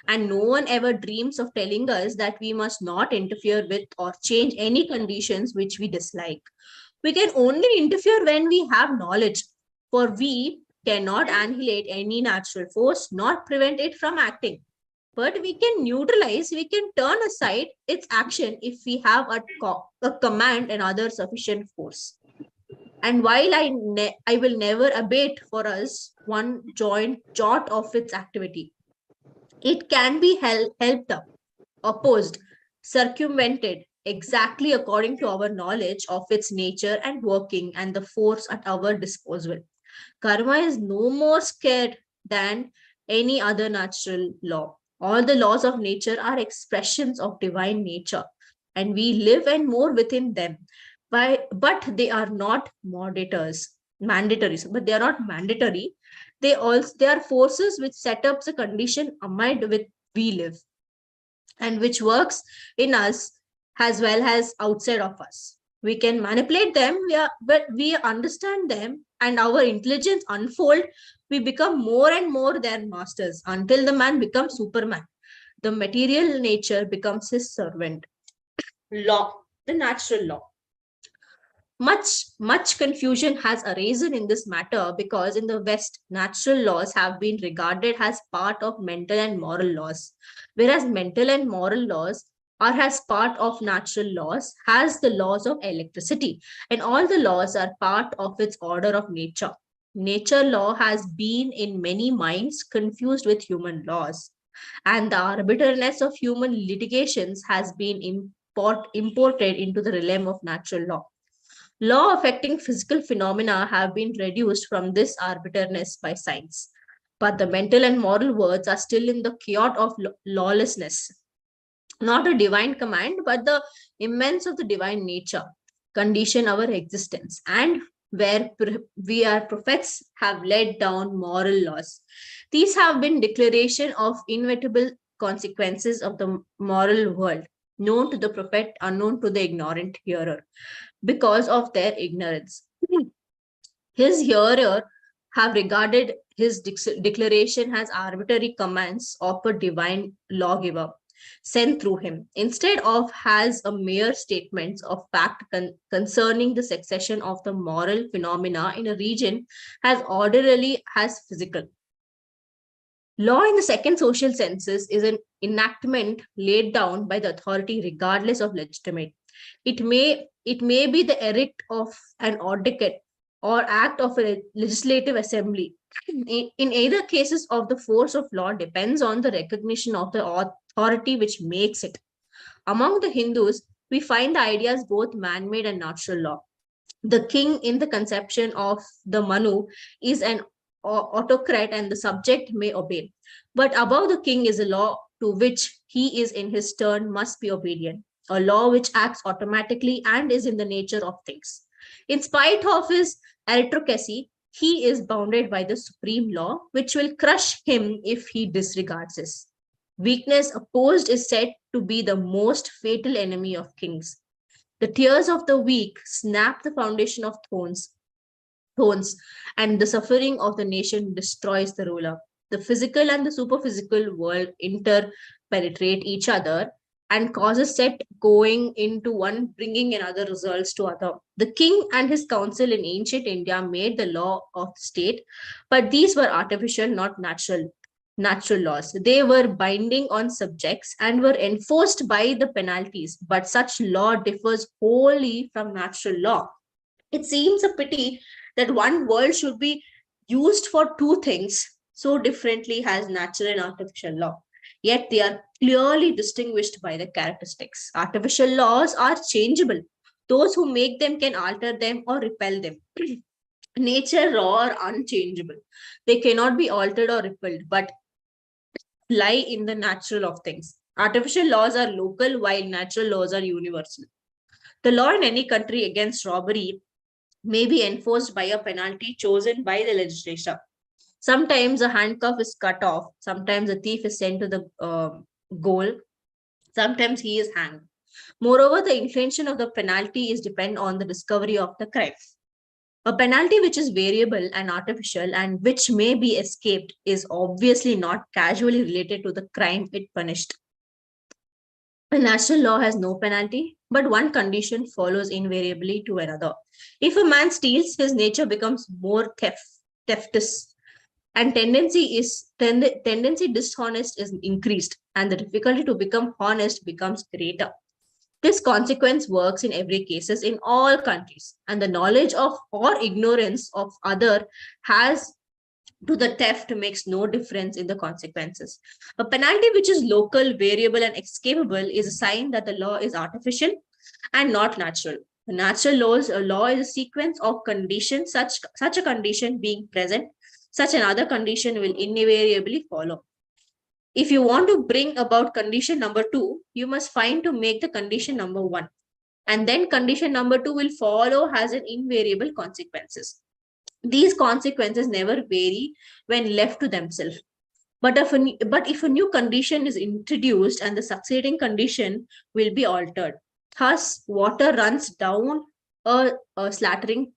S5: And no one ever dreams of telling us that we must not interfere with or change any conditions which we dislike. We can only interfere when we have knowledge, for we cannot annihilate any natural force, nor prevent it from acting. But we can neutralize, we can turn aside its action if we have a command and other sufficient force. And while I will never abate for us one jot of its activity, it can be helped up, opposed, circumvented, exactly according to our knowledge of its nature and working and the force at our disposal. Karma is no more scared than any other natural law. All the laws of nature are expressions of divine nature, and we live and move within them. But they are not mandatory. But they are not mandatory. They are forces which set up the condition amid which we live, and which works in us as well as outside of us. We can manipulate them, but we understand them, and our intelligence unfold. We become more and more their masters until the man becomes Superman. The material nature becomes his servant. Law, the natural law. Much confusion has arisen in this matter because in the West, natural laws have been regarded as part of mental and moral laws, whereas mental and moral laws are as part of natural laws, as the laws of electricity, and all the laws are part of its order of nature. nature law has been in many minds confused with human laws, and the arbitrariness of human litigations has been imported into the realm of natural law. Law affecting physical phenomena have been reduced from this arbitrariness by science, but the mental and moral worlds are still in the chaos of lawlessness. Not a divine command, but the immense of the divine nature condition our existence, and where we are prophets have laid down moral laws. These have been declaration of inevitable consequences of the moral world, known to the prophet, unknown to the ignorant hearer, because of their ignorance. His hearer have regarded his declaration as arbitrary commands of a divine lawgiver sent through him, instead of as a mere statements of fact concerning the succession of the moral phenomena in a region as orderly as physical. Law in the second social census is an enactment laid down by the authority regardless of legitimate. It may be the edict of an audicate or act of a legislative assembly. In either cases of the force of law depends on the recognition of the authority which makes it. Among the Hindus, we find the ideas both man-made and natural law. The king in the conception of the Manu is an autocrat and the subject may obey. But above the king is a law to which he is in his turn must be obedient, a law which acts automatically and is in the nature of things. In spite of his aristocracy, he is bounded by the supreme law, which will crush him if he disregards this. Weakness opposed is said to be the most fatal enemy of kings. The tears of the weak snap the foundation of thrones, and the suffering of the nation destroys the ruler. The physical and the superphysical world interpenetrate each other and causes set going into one, bringing another results to other. The king and his council in ancient India made the law of the state, but these were artificial, not natural laws. They were binding on subjects and were enforced by the penalties, but such law differs wholly from natural law. It seems a pity that one world should be used for two things so differently as natural and artificial law. Yet they are clearly distinguished by the characteristics. Artificial laws are changeable. Those who make them can alter them or repel them. Nature law are unchangeable. They cannot be altered or repelled, but lie in the natural of things. Artificial laws are local, while natural laws are universal. The law in any country against robbery may be enforced by a penalty chosen by the legislature. Sometimes a handcuff is cut off. Sometimes a thief is sent to the goal. Sometimes he is hanged. Moreover, the inflation of the penalty is dependent on the discovery of the crime. A penalty which is variable and artificial and which may be escaped is obviously not casually related to the crime it punished. A natural law has no penalty, but one condition follows invariably to another. If a man steals, his nature becomes more theftish, and tendency dishonest is increased, and the difficulty to become honest becomes greater. This consequence works in every cases in all countries, and the knowledge of or ignorance of other has to the theft makes no difference in the consequences. A penalty which is local, variable, and escapable is a sign that the law is artificial and not natural. The natural law is a sequence of conditions, such a condition being present, such another condition will invariably follow. If you want to bring about condition number 2, you must find to make the condition number 1. And then condition number 2 will follow as an invariable consequences. These consequences never vary when left to themselves. But if a new condition is introduced and the succeeding condition will be altered. Thus, water runs down a slanting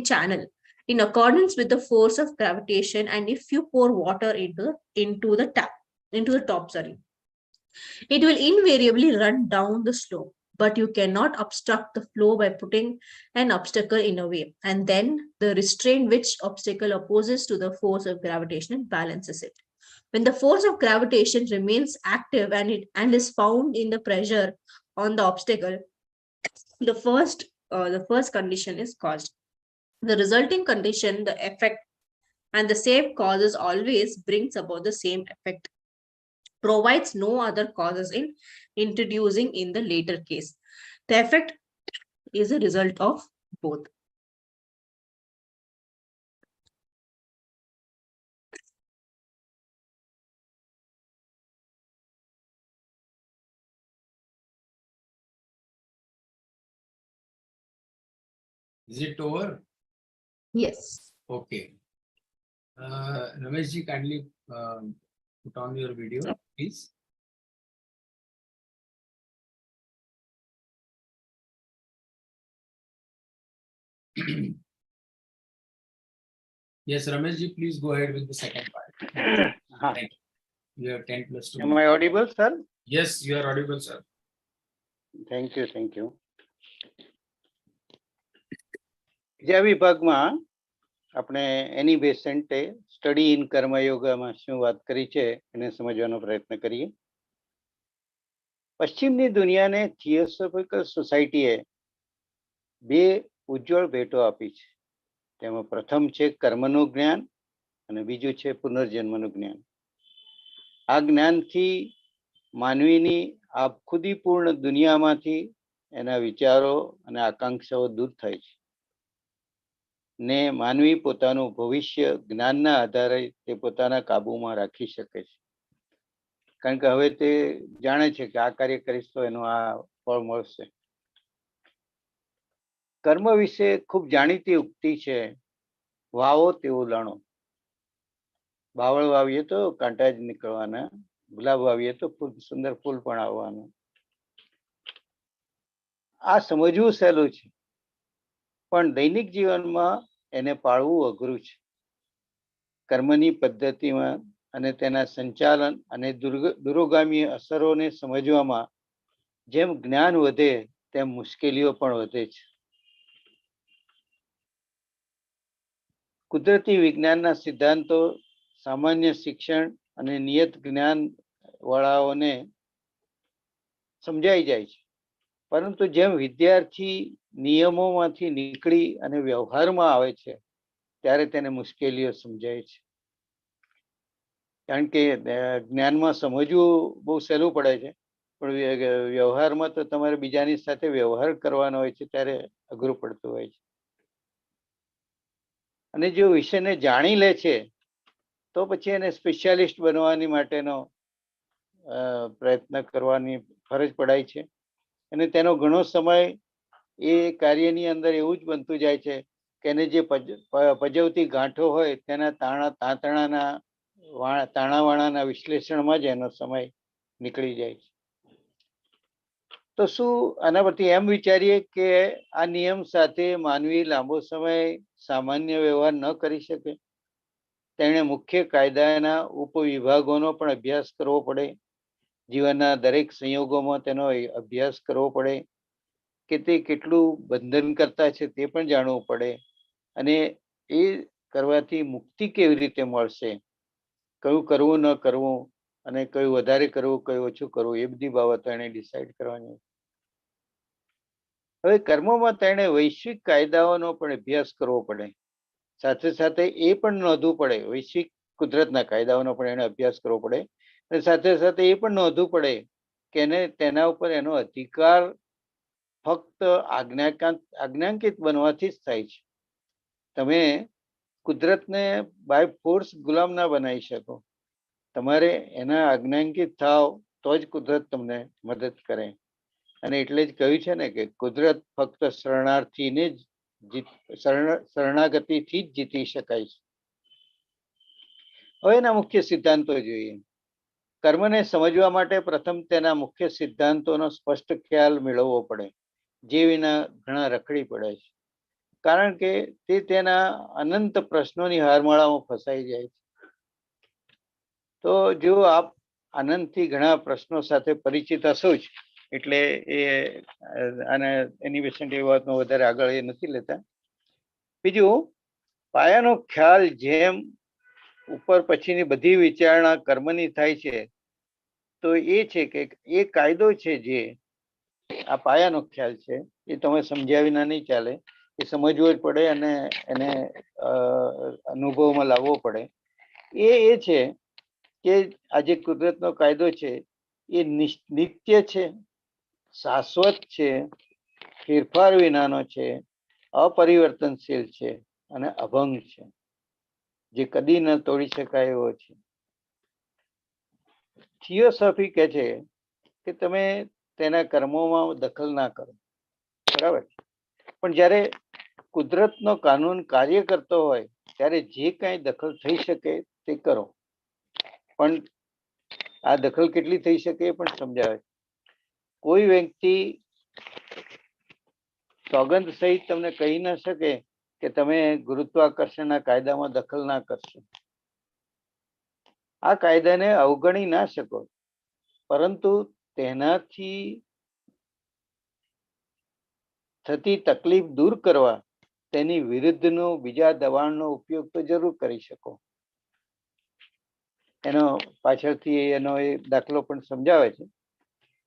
S5: channel in accordance with the force of gravitation, and if you pour water into the top, it will invariably run down the slope. But you cannot obstruct the flow by putting an obstacle in a way, and then the restraint which obstacle opposes to the force of gravitation balances it. When the force of gravitation remains active and is found in the pressure on the obstacle, the first condition is caused. The resulting condition, the effect, and the same causes always brings about the same effect, provides no other causes in introducing in the later case. The effect is a result of both.
S1: Is it over?
S5: Yes.
S1: Okay. Ramesh ji, kindly put on your video, please. Yes, Ramesh ji, please go ahead with the second part. Thank you. You have 10 plus 2.
S6: Am I audible, sir?
S1: Yes, you are audible, sir.
S6: Thank you, thank you. બીજા વિભાગમાં આપણે એની બેસેન્ટે study in કર્મયોગામાં શું વાત કરી છે એને સમજવાનો પ્રયત્ન કરીએ. પશ્ચિમની દુનિયાને થિયોસોફિકલ સોસાયટીએ બે ઉજ્જવળ ભેટો આપી છે. તેમાં પ્રથમ છે કર્મનું જ્ઞાન અને બીજું છે પુનર્જન્મનું જ્ઞાન. આ જ્ઞાનથી માનવીની આપખુદીપૂર્ણ દુનિયામાંથી એના વિચારો અને આકાંક્ષાઓ દૂર થાય છે ને માનવી પોતાનું ભવિષ્ય જ્ઞાનના આધારે તે પોતાના કાબુમાં રાખી શકે છે. કારણ કે હવે તે જાણે છે કે આ કાર્ય કરીશ તો એનું આ ફળ મળશે. કર્મ વિશે ખૂબ જાણીતી ઉક્તિ છે, વાવો તેવું લણો. બાવળ વાવીએ તો કાંટા જ નીકળવાના, ગુલાબ વાવીએ તો સુંદર ફૂલ પણ આવવાનું. આ સમજવું સહેલું છે, પણ દૈનિક જીવનમાં એને પાળવું અઘરું છે. કર્મની પદ્ધતિમાં અને તેના સંચાલન અને દૂરોગામી અસરોને સમજવામાં જેમ જ્ઞાન વધે તેમ મુશ્કેલીઓ પણ વધે છે. કુદરતી વિજ્ઞાનના સિદ્ધાંતો સામાન્ય શિક્ષણ અને નિયત જ્ઞાન વાળાઓને સમજાઈ જાય છે, પરંતુ જેમ વિદ્યાર્થી નિયમોમાંથી નીકળી અને વ્યવહારમાં આવે છે ત્યારે તેને મુશ્કેલીઓ સમજાય છે. કારણ કે જ્ઞાનમાં સમજવું બહુ સહેલું પડે છે, પણ વ્યવહારમાં તો તમારે બીજાની સાથે વ્યવહાર કરવાનો હોય છે ત્યારે અઘરું પડતું હોય છે. અને જો વિષયને જાણી લે છે તો પછી એને સ્પેશિયાલિસ્ટ બનવાની માટેનો પ્રયત્ન કરવાની ફરજ પડાય છે. અને તેનો ઘણો સમય એ કાર્યની અંદર એવું જ બનતું જાય છે કે એને જે પજવતી ગાંઠો હોય તેના તાણાવાણાના વિશ્લેષણમાં જ એનો સમય નીકળી જાય છે. તો શું આના પરથી એમ વિચારીએ કે આ નિયમ સાથે માનવી લાંબો સમય સામાન્ય વ્યવહાર ન કરી શકે? તેણે મુખ્ય કાયદાના ઉપવિભાગોનો પણ અભ્યાસ કરવો પડે, જીવનના દરેક સંયોગોમાં તેનો અભ્યાસ કરવો પડે કે તે કેટલું બંધન કરતા છે તે પણ જાણવું પડે, અને એ કરવાથી મુક્તિ કેવી રીતે મળશે, કયું કરવું ન કરવું અને કયું વધારે કરવું કયું ઓછું કરવું, એ બધી બાબતો એને ડિસાઈડ કરવાની. હવે કર્મોમાં તેણે વૈશ્વિક કાયદાઓનો પણ અભ્યાસ કરવો પડે, સાથે સાથે એ પણ નોંધવું પડે, વૈશ્વિક કુદરતના કાયદાઓનો પણ એને અભ્યાસ કરવો પડે, અને સાથે સાથે એ પણ નોંધવું પડે કે એને તેના ઉપર એનો અધિકાર ફક્ત આજ્ઞાંકિત બનવાથી જ થાય છે. તમે કુદરતને બાય ફોર્સ ગુલામ ના બનાવી શકો. તમારે એના આજ્ઞાંકિત થાવ તો જ કુદરત તમને મદદ કરે. અને એટલે જ કહ્યું છે ને કે કુદરત ફક્ત શરણાર્થીને જ શરણાગતિથી જ જીતી શકાય છે. હવે એના મુખ્ય સિદ્ધાંતો જોઈએ. કર્મને સમજવા માટે પ્રથમ તેના મુખ્ય સિદ્ધાંતોનો સ્પષ્ટ ખ્યાલ મેળવવો પડે, જે વિના ઘણા રખડી પડે છે, કારણ કે તે તેના અનંત પ્રશ્નોની હારમાળામાં ફસાઈ જાય છે. તો જો આપ આનંદથી ઘણા પ્રશ્નો સાથે પરિચિત હશો જ, એટલે એ અને એની વિશે એ વાતમાં વધારે આગળ એ નથી લેતા. બીજું, પાયાનો ખ્યાલ જેમ ઉપર પછીની બધી વિચારણા કર્મની થાય છે, તો એ છે કે એ કાયદો છે જે આ પાયાનો ખ્યાલ છે, એ તમે સમજ્યા વિના નહીં ચાલે. એ સમજવો જ પડે અને એને અનુભવમાં લાવવો પડે. એ છે કે આજે કુદરતનો કાયદો છે એ નિત્ય છે, શાશ્વત છે, ફેરફાર વિનાનો છે, અપરિવર્તનશીલ છે અને અભંગ છે, જે કદી ન તોડી શકાય એવો છે. થિયોસોફી કહે છે કે તમે તેના કર્મોમાં દખલ ના કરો, બરાબર, પણ જ્યારે કુદરતનો કાનૂન કાર્ય કરતો હોય ત્યારે જે કાંઈ દખલ થઈ શકે તે કરો. પણ આ દખલ કેટલી થઈ શકે એ પણ સમજાવે. કોઈ વ્યક્તિ સોગંદ સહિત તમને કહી ન શકે કે તમે ગુરુત્વાકર્ષણના કાયદામાં દખલ ના કરશો. આ કાયદાને અવગણી ના શકો, પરંતુ તેનાથી થતી તકલીફ દૂર કરવા તેની વિરુદ્ધનો બીજા દબાણનો ઉપયોગ તો જરૂર કરી શકો. એનો પાછળથી એનો એ દાખલો પણ સમજાવે છે.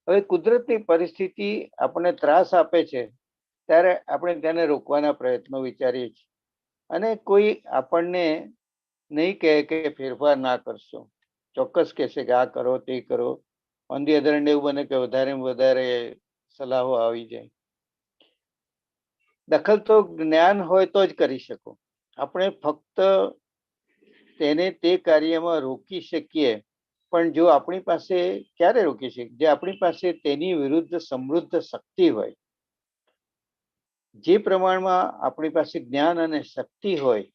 S6: હવે કુદરતની પરિસ્થિતિ આપણને ત્રાસ આપે છે ત્યારે આપણે તેને રોકવાના પ્રયત્નો વિચારીએ છીએ, અને કોઈ આપણને નહીં કહે કે ફેરફાર ના કરશો, ચોક્કસ કહેશે કે આ કરો તે કરો. ઓન ધી અધર હેન્ડ એવું બને કે વધારે સલાહો આવી જાય. દખલ તો જ્ઞાન હોય તો જ કરી શકો. આપણે ફક્ત તેને તે કાર્યમાં રોકી શકીએ, પણ જો આપણી પાસે ક્યારે રોકી શકીએ? જે આપણી પાસે તેની વિરુદ્ધ સમૃદ્ધ શક્તિ હોય. જે પ્રમાણમાં આપણી પાસે જ્ઞાન અને શક્તિ હોય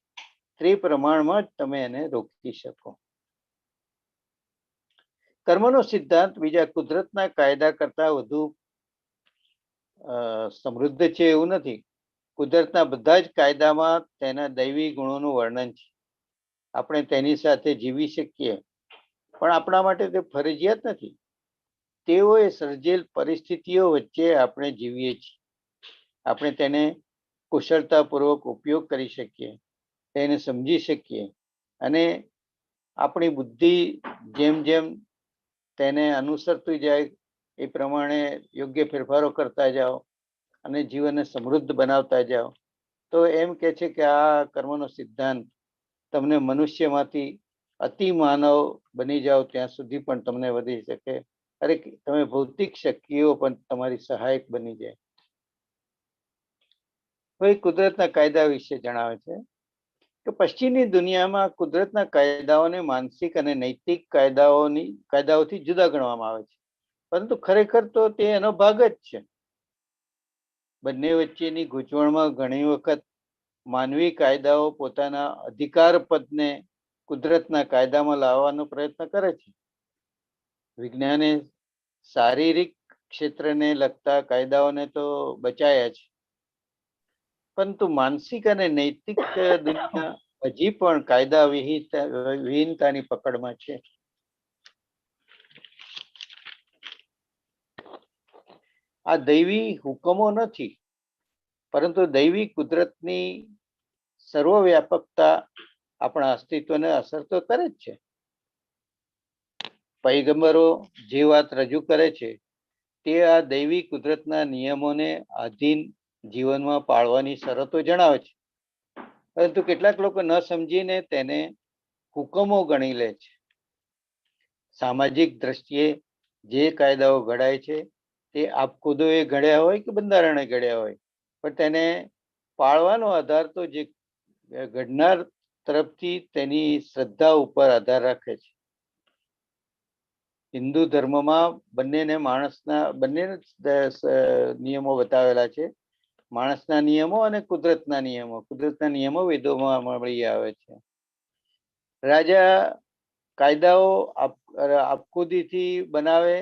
S6: તે પ્રમાણમાં જ તમે એને રોકી શકો. કર્મનો સિદ્ધાંત બીજા કુદરતના કાયદા કરતા વધુ સમૃદ્ધ છે એવું નથી. કુદરતના બધા જ કાયદામાં તેના દૈવી ગુણોનું વર્ણન છે. આપણે તેની સાથે જીવી શકીએ, પણ આપણા માટે તે ફરજિયાત નથી. તેઓએ સર્જેલ પરિસ્થિતિઓ વચ્ચે આપણે જીવીએ છીએ. આપણે તેને કુશળતાપૂર્વક ઉપયોગ કરી શકીએ, તેને સમજી શકીએ, અને આપણી બુદ્ધિ જેમ જેમ તેને અનુસરતી જાય એ પ્રમાણે યોગ્ય ફેરફારો કરતા જાઓ અને જીવનને સમૃદ્ધ બનાવતા જાઓ. તો એમ કે છે કે આ કર્મનો સિદ્ધાંત તમને મનુષ્યમાંથી અતિ માનવ બની જાઓ ત્યાં સુધી પણ તમને વધી શકે. અરે તમે ભૌતિક શક્તિઓ પણ તમારી સહાયક બની જાય. હવે કુદરતના કાયદા વિશે જણાવે છે કે પશ્ચિમની દુનિયામાં કુદરતના કાયદાઓને માનસિક અને નૈતિક કાયદાઓથી જુદા ગણવામાં આવે છે, પરંતુ ખરેખર તો તે એનો ભાગ જ છે. બંને વચ્ચેની ગૂંચવણમાં ઘણી વખત માનવી કાયદાઓ પોતાના અધિકાર પદને કુદરતના કાયદામાં લાવવાનો પ્રયત્ન કરે છે. વિજ્ઞાને શારીરિક ક્ષેત્રને લગતા કાયદાઓને તો બચાયા છે, પરંતુ માનસિક અને નૈતિક દુનિયા હજી પણ કાયદા વિહીનતાની પકડમાં છે. આ દૈવી હુકમો નથી, પરંતુ દૈવી કુદરતની સર્વવ્યાપકતા આપણા અસ્તિત્વને અસર તો કરે જ છે. પૈગંબરો જે વાત રજૂ કરે છે તે આ દૈવી કુદરતના નિયમોને આધીન જીવનમાં પાળવાની શરતો જણાવે છે, પરંતુ કેટલાક લોકો ન સમજીને તેને હુકમો ગણી લે છે. સામાજિક દ્રષ્ટિએ જે કાયદાઓ ઘડાય છે તે આપખુદોએ ઘડ્યા હોય કે બંધારણે ઘડ્યા હોય, પણ તેને પાળવાનો આધાર તો જે ઘડનાર તરફથી તેની શ્રદ્ધા ઉપર આધાર રાખે છે. હિન્દુ ધર્મમાં બંને નિયમો બતાવેલા છે, માણસના નિયમો અને કુદરતના નિયમો. કુદરતના નિયમો વેદોમાં મળી આવે છે. રાજા કાયદાઓ આપખુદીથી બનાવે,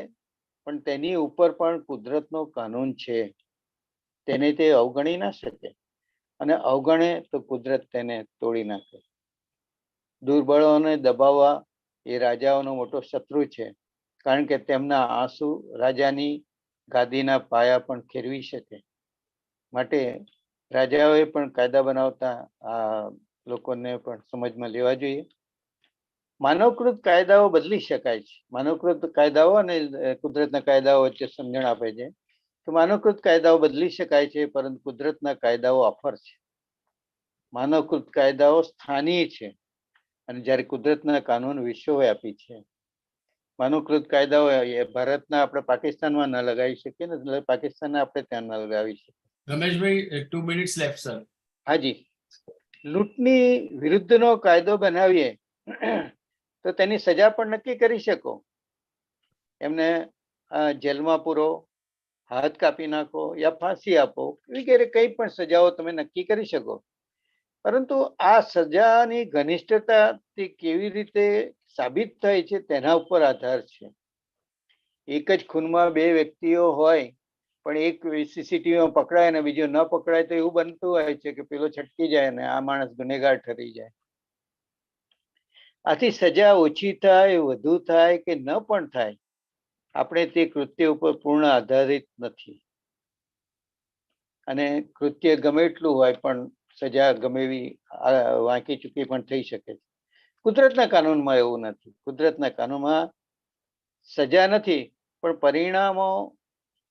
S6: પણ તેની ઉપર પણ કુદરતનો કાનૂન છે, તેને તે અવગણી ના શકે, અને અવગણે તો કુદરત તેને તોડી નાખે. દુર્બળોને દબાવવા એ રાજાઓનો મોટો શત્રુ છે, કારણ કે તેમના આંસુ રાજાની ગાદીના પાયા પણ ખેરવી શકે. માટે રાજાઓએ પણ કાયદા બનાવતા આ લોકોને પણ સમજમાં લેવા જોઈએ. માનવકૃત કાયદાઓ બદલી શકાય છે. માનવકૃત કાયદાઓ અને કુદરતના કાયદાઓ વચ્ચે સમજણ આપે છે તો માનવકૃત કાયદાઓ બદલી શકાય છે, પરંતુ કુદરતના કાયદાઓ અફર છે. માનવકૃત કાયદાઓ સ્થાનીય છે અને જ્યારે કુદરતના કાનૂન વિશ્વવ્યાપી છે. માનવકૃત કાયદાઓ ભારતના આપણે પાકિસ્તાનમાં ન લગાવી શકીએ ને, એટલે પાકિસ્તાનને આપણે ત્યાં ન લગાવી શકીએ.
S1: Rameshbhai 2 minutes left sir.
S6: હાજી, લૂંટની વિરુદ્ધનો કાયદો બનાવીએ તો તેની સજા પણ નક્કી કરી શકો. એમને જેલમાં પૂરો, હાથ કાપી નાખો યા ફાંસી આપો વગેરે કઈ પણ સજાઓ તમે નક્કી કરી શકો. પરંતુ આ સજાની ઘનિષ્ઠતા તે કેવી રીતે સાબિત થાય છે તેના ઉપર આધાર છે. એક જ ખૂનમાં બે વ્યક્તિઓ હોય પણ એક સીસીટીવીમાં પકડાય અને બીજો ન પકડાય તો એવું બનતું હોય છે કે પેલો છટકી જાય અને આ માણસ ગુનેગાર ઠરી જાય. આથી સજા ઓછી થાય, વધુ થાય કે ન પણ થાય, આપણે તે કૃત્ય ઉપર પૂર્ણ આધારિત નથી. અને કૃત્ય ગમે એટલું હોય પણ સજા ગમે એવી વાંકી ચૂકી પણ થઈ શકે છે. કુદરતના કાનૂનમાં એવું નથી. કુદરતના કાનૂનમાં સજા નથી પણ પરિણામો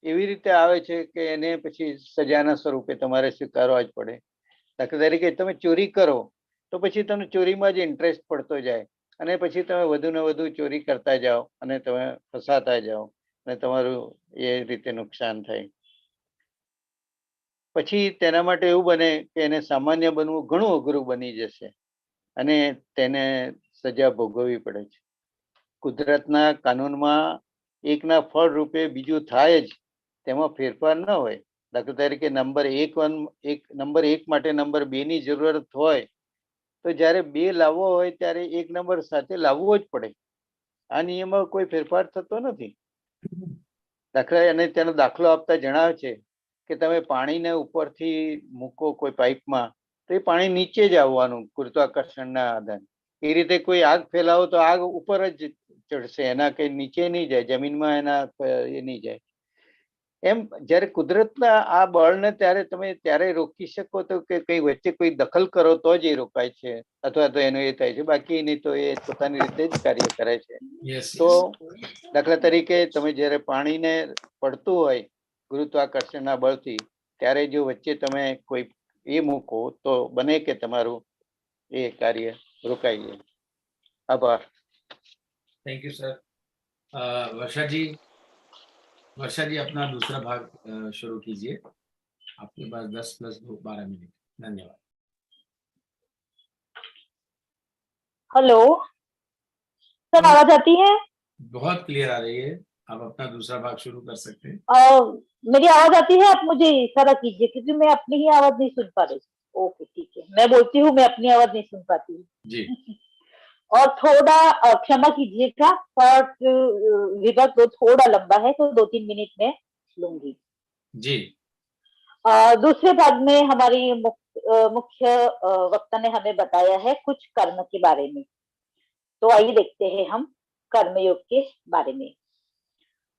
S6: એવી રીતે આવે છે કે એને પછી સજાના સ્વરૂપે તમારે સ્વીકારવા જ પડે. દાખલા તરીકે તમે ચોરી કરો તો પછી તમને ચોરીમાં જ ઇન્ટરેસ્ટ પડતો જાય અને પછી તમે વધુ ને વધુ ચોરી કરતા જાઓ અને તમે ફસાતા જાઓ અને તમારું એ રીતે નુકસાન થાય. પછી તેના માટે એવું બને કે એને સામાન્ય બનવું ઘણું અઘરું બની જશે અને તેને સજા ભોગવવી પડે છે. કુદરતના કાનૂનમાં એકના ફળ રૂપે બીજું થાય જ, તેમાં ફેરફાર ન હોય. દાખલા તરીકે નંબર 1 માટે નંબર 2 ની જરૂરત હોય તો જ્યારે 2 લાવવો હોય ત્યારે 1 નંબર સાથે લાવવો જ પડે. આ નિયમમાં કોઈ ફેરફાર થતો નથી. દાખલા અને તેનો દાખલો આપતા જણાવે છે કે તમે પાણીને ઉપરથી મૂકો કોઈ પાઇપમાં તો એ પાણી નીચે જ આવવાનું ગુરુત્વાકર્ષણના આધારે. એ રીતે કોઈ આગ ફેલાવો તો આગ ઉપર જ ચડશે, એના કઈ નીચે નહીં જાય, જમીનમાં એના એ નહીં જાય. એમ જ્યારે કુદરતના આ બળને ત્યારે રોકી શકો તો કે કઈ વચ્ચે કોઈ દખલ કરો તો જ એ રોકાય છે અથવા તો એનો એ થાય છે, બાકી નહીં તો એ પોતાની રીતે જ કાર્ય કરે છે. તો દાખલા તરીકે તમે જ્યારે પાણીને પડતું હોય ગુરુત્વાકર્ષણના બળથી, ત્યારે જો વચ્ચે તમે કોઈ એ મૂકો તો બને કે તમારું એ કાર્ય રોકાઈ જાય. આભાર.
S1: Thank you sir. Varsha ji अपना दूसरा भाग शुरू कीजिए. आपके पास 10 + 2 12 मिनट. धन्यवाद.
S4: हेलो सर, आवाज आती है?
S1: बहुत क्लियर आ रही है. आप अपना दूसरा भाग शुरू कर सकते हैं.
S4: मेरी आवाज आती है? आप मुझे इशारा कीजिए क्योंकि मैं अपनी ही आवाज नहीं सुन पा रही. ओके ठीक है, मैं बोलती हूँ, मैं अपनी आवाज नहीं सुन पाती हूँ
S1: जी.
S4: और थोड़ा क्षमा कीजिएगा, फर्स्ट विभाग तो थोड़ा लंबा है तो 2-3 मिनट में लूंगी
S1: जी.
S4: दूसरे भाग में हमारी मुख्य वक्ता ने हमें बताया है कुछ कर्म के बारे में. तो आइए देखते हैं हम कर्मयोग के बारे में.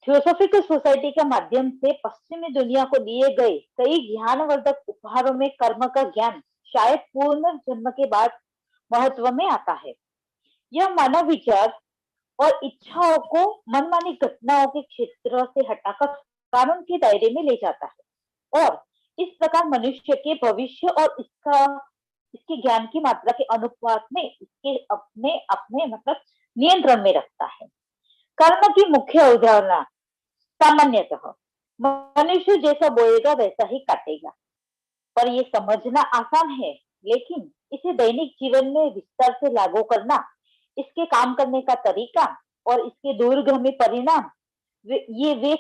S4: थियोसॉफिकल सोसाइटी के माध्यम से पश्चिमी दुनिया को दिए गए कई ज्ञानवर्धक उपहारों में कर्म का ज्ञान शायद पूर्ण जन्म के बाद महत्व में आता है. यह मानव विचार और इच्छाओं को मनमानी घटनाओं के क्षेत्र से हटाकर कानून के दायरे में ले जाता है और इस प्रकार मनुष्य के भविष्य और इसके ज्ञान की मात्रा के अनुपात में इसके अपने अपने मतलब नियंत्रण में रखता है. कर्म की मुख्य अवधारणा सामान्यतः मनुष्य जैसा बोएगा वैसा ही काटेगा, पर यह समझना आसान है, लेकिन इसे दैनिक जीवन में विस्तार से लागू करना, इसके काम करने का तरीका और इसके दूरगामी परिणाम वे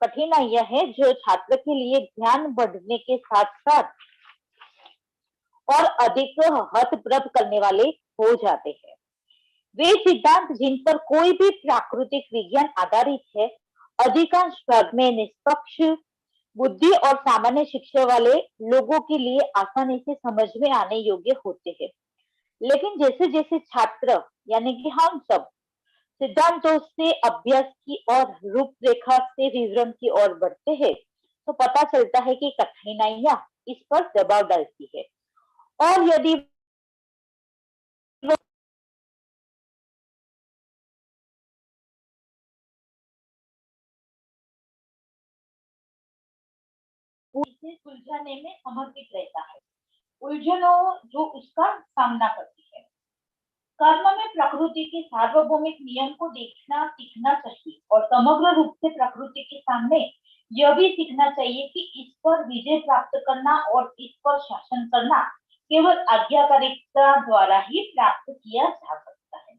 S4: कठिनाइयां हैं जो छात्र के लिए ध्यान बढ़ने के साथ साथ और अधिक हतप्रभ करने वाले हो जाते हैं. वे सिद्धांत जिन पर कोई भी प्राकृतिक विज्ञान आधारित है अधिकांश भाग में निष्पक्ष बुद्धि और सामान्य शिक्षा वाले लोगों के लिए आसानी से समझ में आने योग्य होते हैं. लेकिन जैसे जैसे छात्र यानी कि हम सब सिद्धांतों से अभ्यास की और रूपरेखा से विवरण की ओर बढ़ते हैं तो पता चलता है कि कठिनाइयां इस पर दबाव डालती है और यदि इसे सुलझाने में समर्पित रहता है, उलझनों जो उसका सामना करती है। कर्म में प्रकृति के सार्वभौमिक नियम को देखना सीखना चाहिए और समग्र रूप से प्रकृति के सामने यह भी सीखना चाहिए कि इस पर विजय प्राप्त करना और इस पर शासन करना केवल आज्ञाकारिता द्वारा ही प्राप्त किया जा सकता है।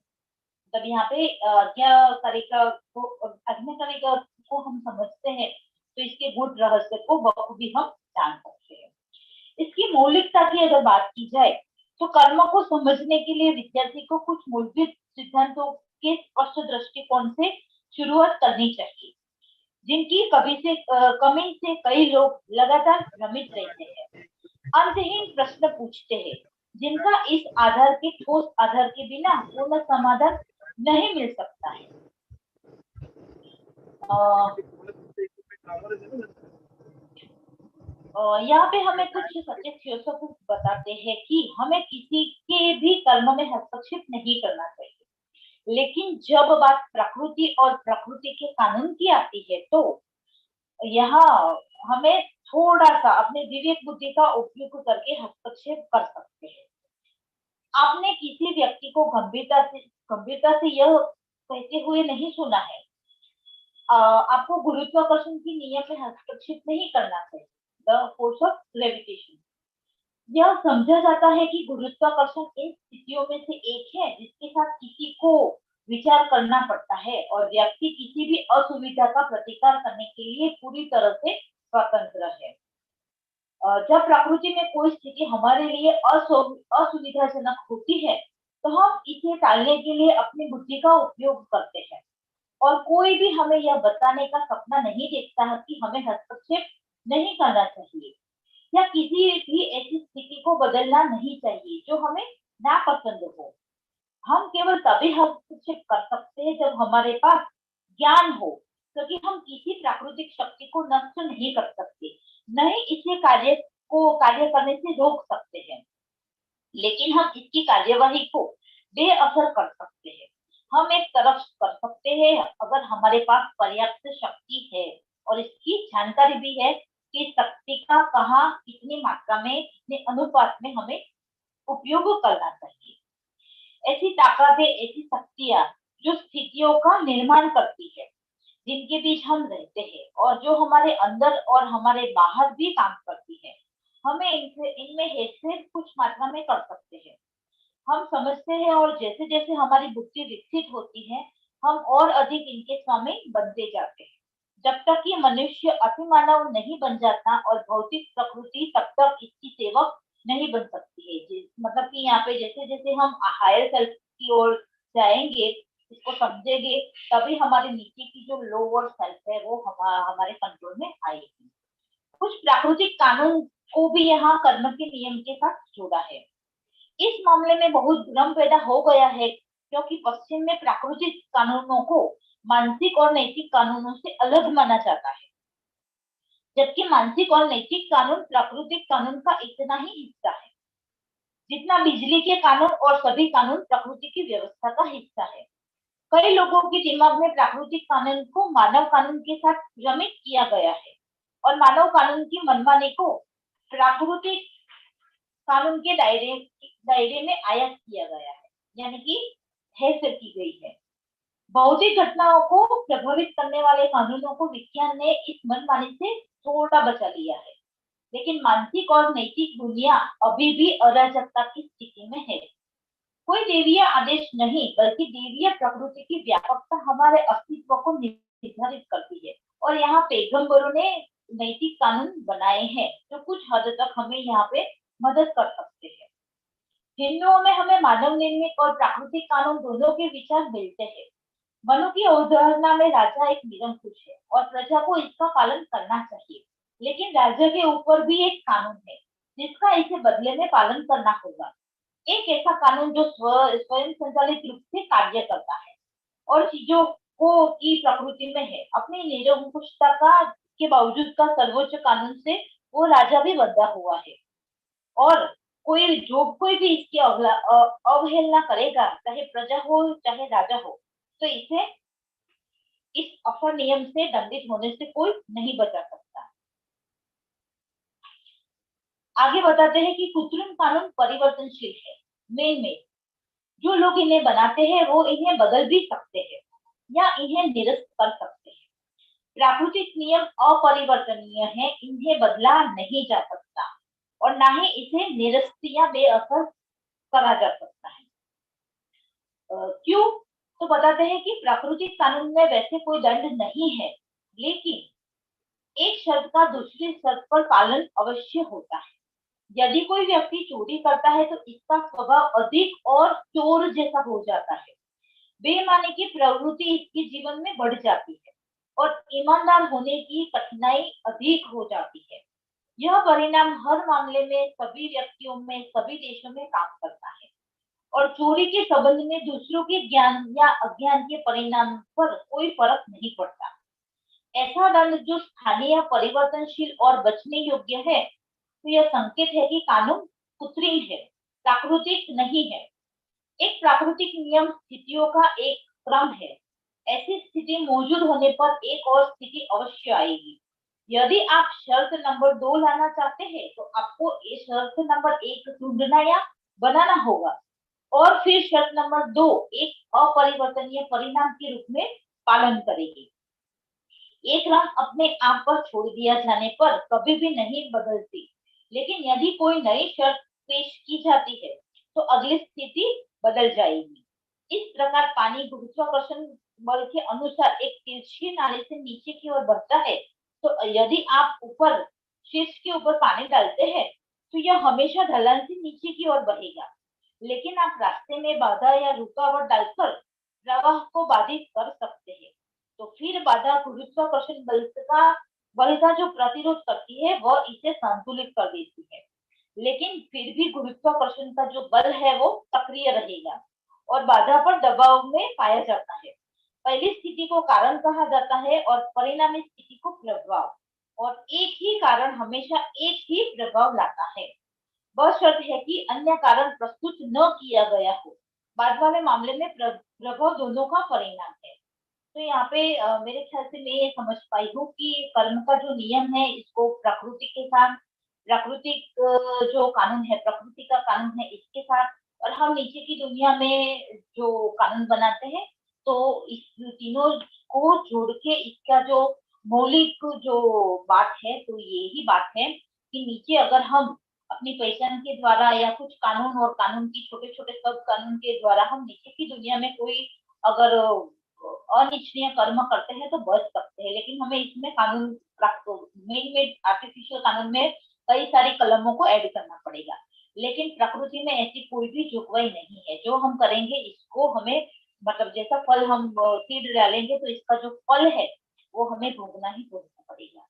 S4: तब यहाँ पे आज्ञाकारिता को हम समझते हैं तो इसके गूढ़ रहस्य को बखूबी हम जान सकते हैं। इसकी मौलिकता की अगर बात की जाए तो कर्म को समझने के लिए विद्यार्थी को कुछ मूलभूत सिद्धांतों के स्पष्ट दृष्टिकोण से शुरुआत करनी चाहिए, जिनकी कमी से कई लोग लगातार भ्रमित रहते हैं, अंतहीन प्रश्न पूछते हैं, जिनका इस आधार के ठोस आधार के बिना पूर्ण समाधान नहीं मिल सकता है। यहाँ पे हमें कुछ सच्चे थियोसॉफिस्ट बताते हैं कि हमें किसी के भी कर्म में हस्तक्षेप नहीं करना चाहिए, लेकिन जब बात प्रकृति और प्रकृति के कानून की आती है तो यहाँ हमें थोड़ा सा अपने विवेक बुद्धि का उपयोग करके हस्तक्षेप कर सकते हैं। आपने किसी व्यक्ति को गंभीरता से यह कहते हुए नहीं सुना है, आपको गुरुत्वाकर्षण की नियम में हस्तक्षेप नहीं करना चाहिए, द फोर्स ऑफ ग्रेविटेशन। यह समझा जाता है कि गुरुत्वाकर्षण इन स्थितियों में से एक है जिसके साथ किसी को विचार करना पड़ता है और व्यक्ति किसी भी असुविधा का प्रतिकार करने के लिए पूरी तरह से स्वतंत्र है। जब प्रकृति में कोई स्थिति हमारे लिए असुविधाजनक होती है तो हम इसे टालने के लिए अपनी बुद्धि का उपयोग करते हैं और कोई भी हमें यह बताने का सपना नहीं देखता है कि हमें हस्तक्षेप नहीं करना चाहिए या किसी भी ऐसी स्थिति को बदलना नहीं चाहिए जो हमें नापसंद हो। हम केवल तभी हस्तक्षेप कर सकते हैं जब हमारे पास ज्ञान हो, क्योंकि हम किसी प्राकृतिक शक्ति को नष्ट नहीं कर सकते, नहीं इसे कार्य करने से रोक सकते हैं, लेकिन हम इसकी कार्यवाही को बेअसर कर सकते हैं। हम एक तरफ कर सकते हैं अगर हमारे पास पर्याप्त शक्ति है और इसकी जानकारी भी है कि शक्ति का कहाँ कितनी मात्रा में कितने अनुपात में हमें उपयोग करना चाहिए। ऐसी ताकतें, ऐसी शक्तियां जो स्थितियों का निर्माण करती है, जिनके बीच हम रहते हैं और जो हमारे अंदर और हमारे बाहर भी काम करती है, हमें इनमें हेरफेर कुछ मात्रा में कर सकते हैं। हम समझते हैं और जैसे जैसे हमारी बुद्धि विकसित होती है हम और अधिक इनके स्वामी बनते जाते हैं, जब तक कि मनुष्य अतिमानव नहीं बन जाता और भौतिक प्रकृति तब तक इसकी सेवक नहीं बन सकती है। मतलब कि यहाँ पे जैसे जैसे हम हायर सेल्फ की ओर जाएंगे, इसको समझेंगे, तभी हमारे नीचे की जो लोअर सेल्फ है वो हमारे कंट्रोल में आएगी। कुछ प्राकृतिक कानून को भी यहाँ कर्म के नियम के साथ जोड़ा है। इस मामले में बहुत भ्रम पैदा हो गया है क्योंकि पश्चिम में प्राकृतिक कानूनों को मानसिक और नैतिक कानूनों से अलग माना जाता है, जबकि मानसिक और नैतिक कानून प्राकृतिक कानून का इतना ही हिस्सा है जितना बिजली के कानून और सभी कानून प्रकृति की व्यवस्था का हिस्सा है। कई लोगों के दिमाग में प्राकृतिक कानून को मानव कानून के साथ भ्रमित किया गया है और मानव कानून की मनमानी को प्राकृतिक कानून के दायरे में आयात किया गया है, यानी कि हेरफेर की गई है। भौतिक घटनाओं को प्रभावित करने वाले कानूनों को विज्ञान ने इस मनमानी से थोड़ा बचा लिया है, लेकिन मानसिक और नैतिक दुनिया अभी भी अराजकता की स्थिति में है। कोई देवीय आदेश नहीं बल्कि देवीय प्रकृति की व्यापकता हमारे अस्तित्व को निर्धारित करती है और यहाँ पैगंबरों ने नैतिक कानून बनाए हैं जो कुछ हद तक हमें यहाँ पे मदद कर सकते हैं। हिंदुओं में हमें मानव निर्मित और प्राकृतिक कानून दोनों के विचार मिलते हैं। मनु की अवधारणा में राजा एक निरंकुश है और प्रजा को इसका पालन करना चाहिए, लेकिन राजा के ऊपर भी एक कानून है जिसका इसे बदले में पालन करना होगा। एक ऐसा कानून जो स्वयं संचालित रूप से कार्य करता है और चीजों को की प्रकृति में है। अपनी निरंकुशता के बावजूद का सर्वोच्च कानून से वो राजा भी बंधा हुआ है और कोई भी इसकी अवहेलना करेगा, चाहे प्रजा हो चाहे राजा हो, तो इसे इस अफर नियम से दंडित होने से कोई नहीं बचा सकता। आगे बताते हैं कि कृत्रिम कानून परिवर्तनशील है। में जो लोग इन्हें बनाते हैं वो इन्हें बदल भी सकते हैं या इन्हें निरस्त कर सकते हैं। प्राकृतिक नियम अपरिवर्तनीय है, इन्हें बदला नहीं जा सकता और ना ही इसे निरस्त या बेअसर करा जा सकता है। क्यों? तो बताते हैं कि प्राकृतिक कानून में वैसे कोई दंड नहीं है, लेकिन एक शर्त का दूसरी शर्त पर पालन अवश्य होता है। यदि कोई व्यक्ति चोरी करता है तो इसका स्वभाव अधिक और चोर जैसा हो जाता है। बेईमानी की प्रवृत्ति इसके जीवन में बढ़ जाती है और ईमानदार होने की कठिनाई अधिक हो जाती है। यह परिणाम हर मामले में सभी व्यक्तियों में सभी देशों में काम करता है और चोरी के संबंध में दूसरों के ज्ञान या अज्ञान के परिणाम पर कोई फर्क नहीं पड़ता। ऐसा दंड जो स्थानीय या परिवर्तनशील और बचने योग्य है, तो यह संकेत है कि कानून कृत्रिम है, प्राकृतिक नहीं है। एक प्राकृतिक नियम स्थितियों का एक क्रम है। ऐसी स्थिति मौजूद होने पर एक और स्थिति अवश्य आएगी। यदि आप शर्त नंबर 2 लाना चाहते हैं तो आपको इस शर्त नंबर 1 ढूंढना या बनाना होगा और फिर शर्त नंबर 2 एक अपरिवर्तनीय परिणाम के रूप में पालन करेगी। एक रंग अपने आप पर छोड़ दिया जाने पर कभी भी नहीं बदलती, लेकिन यदि कोई नई शर्त पेश की जाती है तो अगली स्थिति बदल जाएगी। इस प्रकार पानी गुरुत्वाकर्षण बल के अनुसार एक तिरछी नाली से नीचे की ओर बढ़ता है, तो यदि आप ऊपर शीर्ष के ऊपर पानी डालते हैं तो यह हमेशा ढलान से नीचे की ओर बहेगा। लेकिन आप रास्ते में बाधा या रुकावट डालकर प्रवाह को बाधित कर सकते हैं, तो फिर बाधा गुरुत्वाकर्षण बल का जो प्रतिरोध करती है वह इसे संतुलित कर देती है। लेकिन फिर भी गुरुत्वाकर्षण का जो बल है वो सक्रिय रहेगा और बाधा पर दबाव में पाया जाता है। पहली स्थिति को कारण कहा जाता है और परिणामी स्थिति को प्रभाव, और एक ही कारण हमेशा एक ही प्रभाव लाता है। वह शर्त है कि अन्य कारण प्रस्तुत न किया गया हो। बाद वाले मामले में प्रभाव दोनों का परिणाम है। तो यहाँ पे मेरे ख्याल से मैं ये समझ पाई हूँ कि कर्म का जो नियम है इसको प्रकृति के साथ, प्राकृतिक जो कानून है, प्रकृति का कानून है इसके साथ, और हम नीचे की दुनिया में जो कानून बनाते हैं तो इस तीनों को जोड़ के इसका जो मौलिक जो बात है तो यही बात है कि नीचे अगर हम अपनी पहचान के द्वारा या कुछ कानून और कानून की छोटे छोटे सब कानून के द्वारा हम नीचे की दुनिया में कोई अगर अनिच्छनीय कर्म करते हैं तो बच सकते हैं, लेकिन हमें इसमें कानून में आर्टिफिशियल कानून में कई सारी कलमों को ऐड करना पड़ेगा। लेकिन प्रकृति में ऐसी कोई भी जुगवाई नहीं है। जो हम करेंगे इसको हमें मतलब जैसा फल हम सीड डालेंगे तो इसका जो फल है वो हमें भोगना ही भोगना पड़ेगा।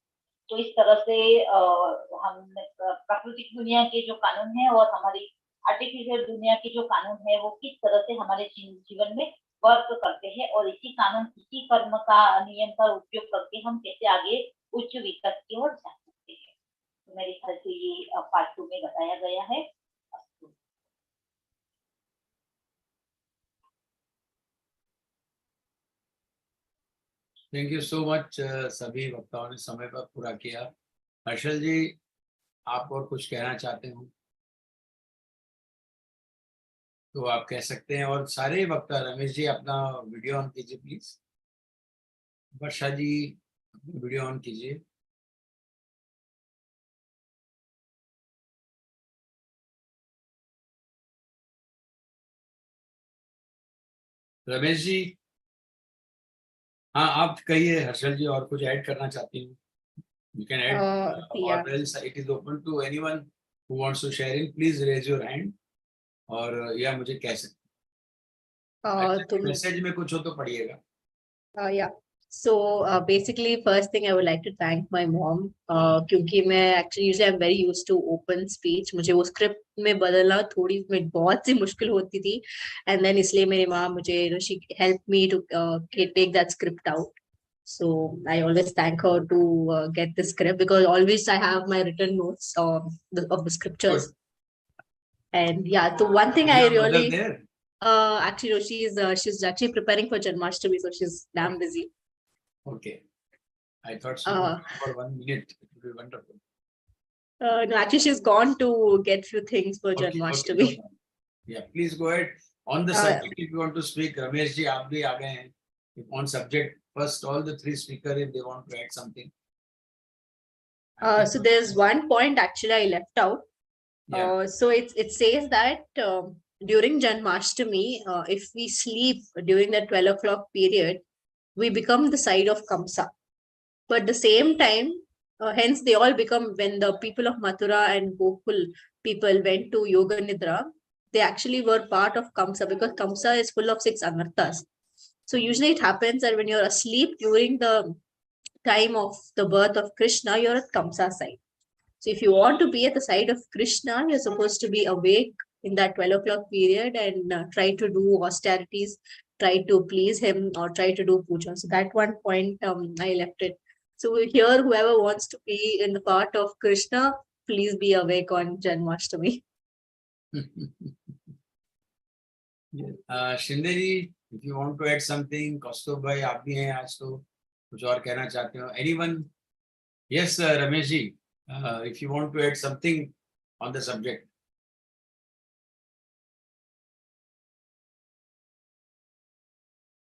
S4: तो इस तरह से हम प्राकृतिक दुनिया के जो कानून है और हमारी आर्टिफिशियल दुनिया के जो कानून है वो किस तरह से हमारे जीवन में वर्क करते हैं और इसी कानून इसी कर्म का नियम का उपयोग करके हम कैसे आगे उच्च विकास की ओर जा सकते हैं। तो मेरे ख्याल से ये पार्ट 2 में बताया गया है।
S1: Thank you so much. सभी वक्ताओं ने समय पर पूरा किया। हर्षल जी, आप और कुछ कहना चाहते हो तो आप कह सकते हैं। और सारे वक्ता, रमेश जी अपना वीडियो ऑन कीजिए please. Varsha ji video on कीजिए। रमेश जी, हाँ आप कहिए। हर्षल जी और कुछ ऐड करना चाहती हूँ? You can add,
S5: Yeah.
S1: or else it is open to anyone who wants to share in. Please raise your hand. और या मुझे कह सकते मैसेज में कुछ हो तो पढ़िएगा।
S5: Yeah. So basically, first thing I would like to thank my mom. क्योंकि मैं actually usually I'm very used to open speech. मुझे वो script में बदलना थोड़ी में बहुत सी मुश्किल होती थी, and then इसलिए मेरी माँ मुझे she helped me to take that script out. So I always thank her to get the script, because always I have my written notes of the scriptures. And yeah, the one thing I really actually no, she's actually preparing for Janmashtami, so she's damn busy.
S1: Okay, I thought so. For 1 minute, it would be wonderful.
S5: No, actually, she's gone to get few things for
S1: Okay,
S5: Janmashtami.
S1: no problem. Yeah, please go ahead. On the subject, if you want to speak, Ramesh ji, आप भी आ गए हैं. On subject, first, all the three speakers, if they want to add something.
S5: So there's one point actually I left out.
S1: Yeah.
S5: So it says that during Janmashtami, if we sleep during the 12 o'clock period, we become the side of Kamsa. But at the same time, hence they all become, when the people of Mathura and Gokul people went to Yoga Nidra, they actually were part of Kamsa, because Kamsa is full of 6 anarthas. So usually it happens that when you're asleep during the time of the birth of Krishna, you're at Kamsa side. So if you want to be at the side of Krishna, you're supposed to be awake in that 12 o'clock period and try to do austerities, try to please him, or try to do puja. So that one point I left it. So here, whoever wants to be in the part of Krishna, please be awake on Janmashtami.
S1: Shinde ji, if you want to add something, कौस्तुभ भाई आप भी हैं आज, तो कुछ और कहना चाहते हो? Anyone? Yes, Ramesh ji, if you want to add something on the subject.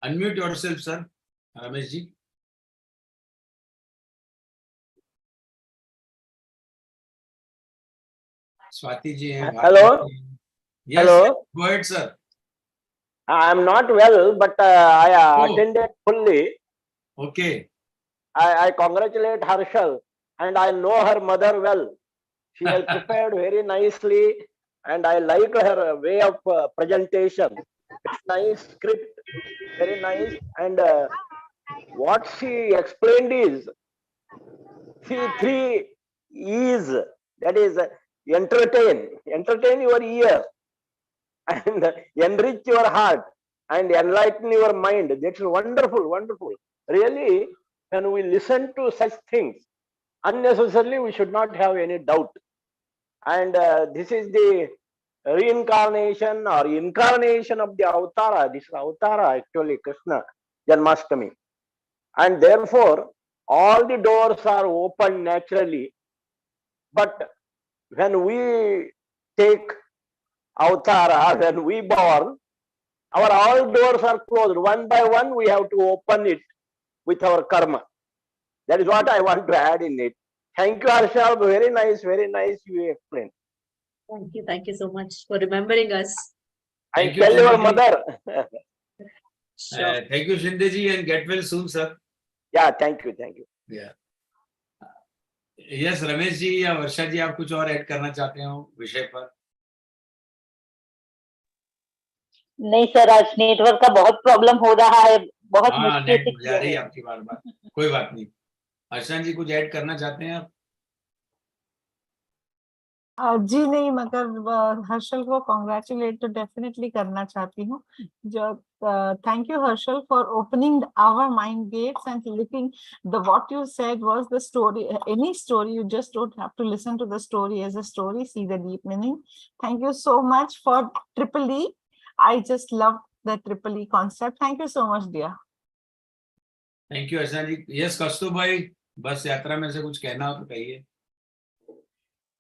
S1: Unmute yourself, sir. Ramesh ji. Swati ji हैं.
S7: Hello.
S1: Yes,
S7: Hello.
S1: go ahead, sir.
S7: I am not well, but I attended fully.
S1: Okay.
S7: I congratulate HARSHAL, and I know her mother well. She has prepared very nicely, and I like her way of presentation. It's nice script, very nice. And what she explained is, see, 3 E's, that is entertain your ear, and enrich your heart, and enlighten your mind. That's wonderful, wonderful. Really, when we listen to such things, unnecessarily we should not have any doubt. And this is the reincarnation or incarnation of the Avatara. This is Avatara, actually, Krishna, Janmashtami. And therefore, all the doors are open naturally. But when we take Avatara, when we born, our all doors are closed. One by one, we have to open it with our karma. That is what I want to add in it. Thank you, Harshal. Very nice you explained.
S5: Thank you so much for remembering us.
S1: Thank
S7: And
S1: you,
S7: tell your
S1: Shinde ji.
S7: mother.
S5: Sure.
S1: Thank you, Shinde ji, and get well soon, sir.
S7: Yeah, thank you.
S1: Yeah. Yes, Ramesh ji या वर्षा जी, आप कुछ और add करना चाहते हो विषय पर?
S4: नहीं सर, आज नेटवर्क का बहुत प्रॉब्लम हो रहा है, बहुत
S1: हाँ,
S4: मुश्किल
S1: नेट
S4: से
S1: जा
S4: किया
S1: रही है
S4: है।
S1: आपकी बार कोई बात नहीं. अर्चना जी, कुछ ऐड करना चाहते हैं आप?
S8: जी नहीं, मगर हर्षल को कॉन्ग्रेचुलेट तो डेफिनेटली करना चाहती हूँ. जो thank you Harshal for opening our mind gates and looking the what you said was the story. Any story, you just don't have to listen to the story as a story, see the deep meaning. Thank you so much for triple E. I just love the triple E concept. Thank you so much dear.
S1: Thank you Archana ji. Yes Kaustubh भाई, बस यात्रा में से कुछ कहना हो तो कहिए.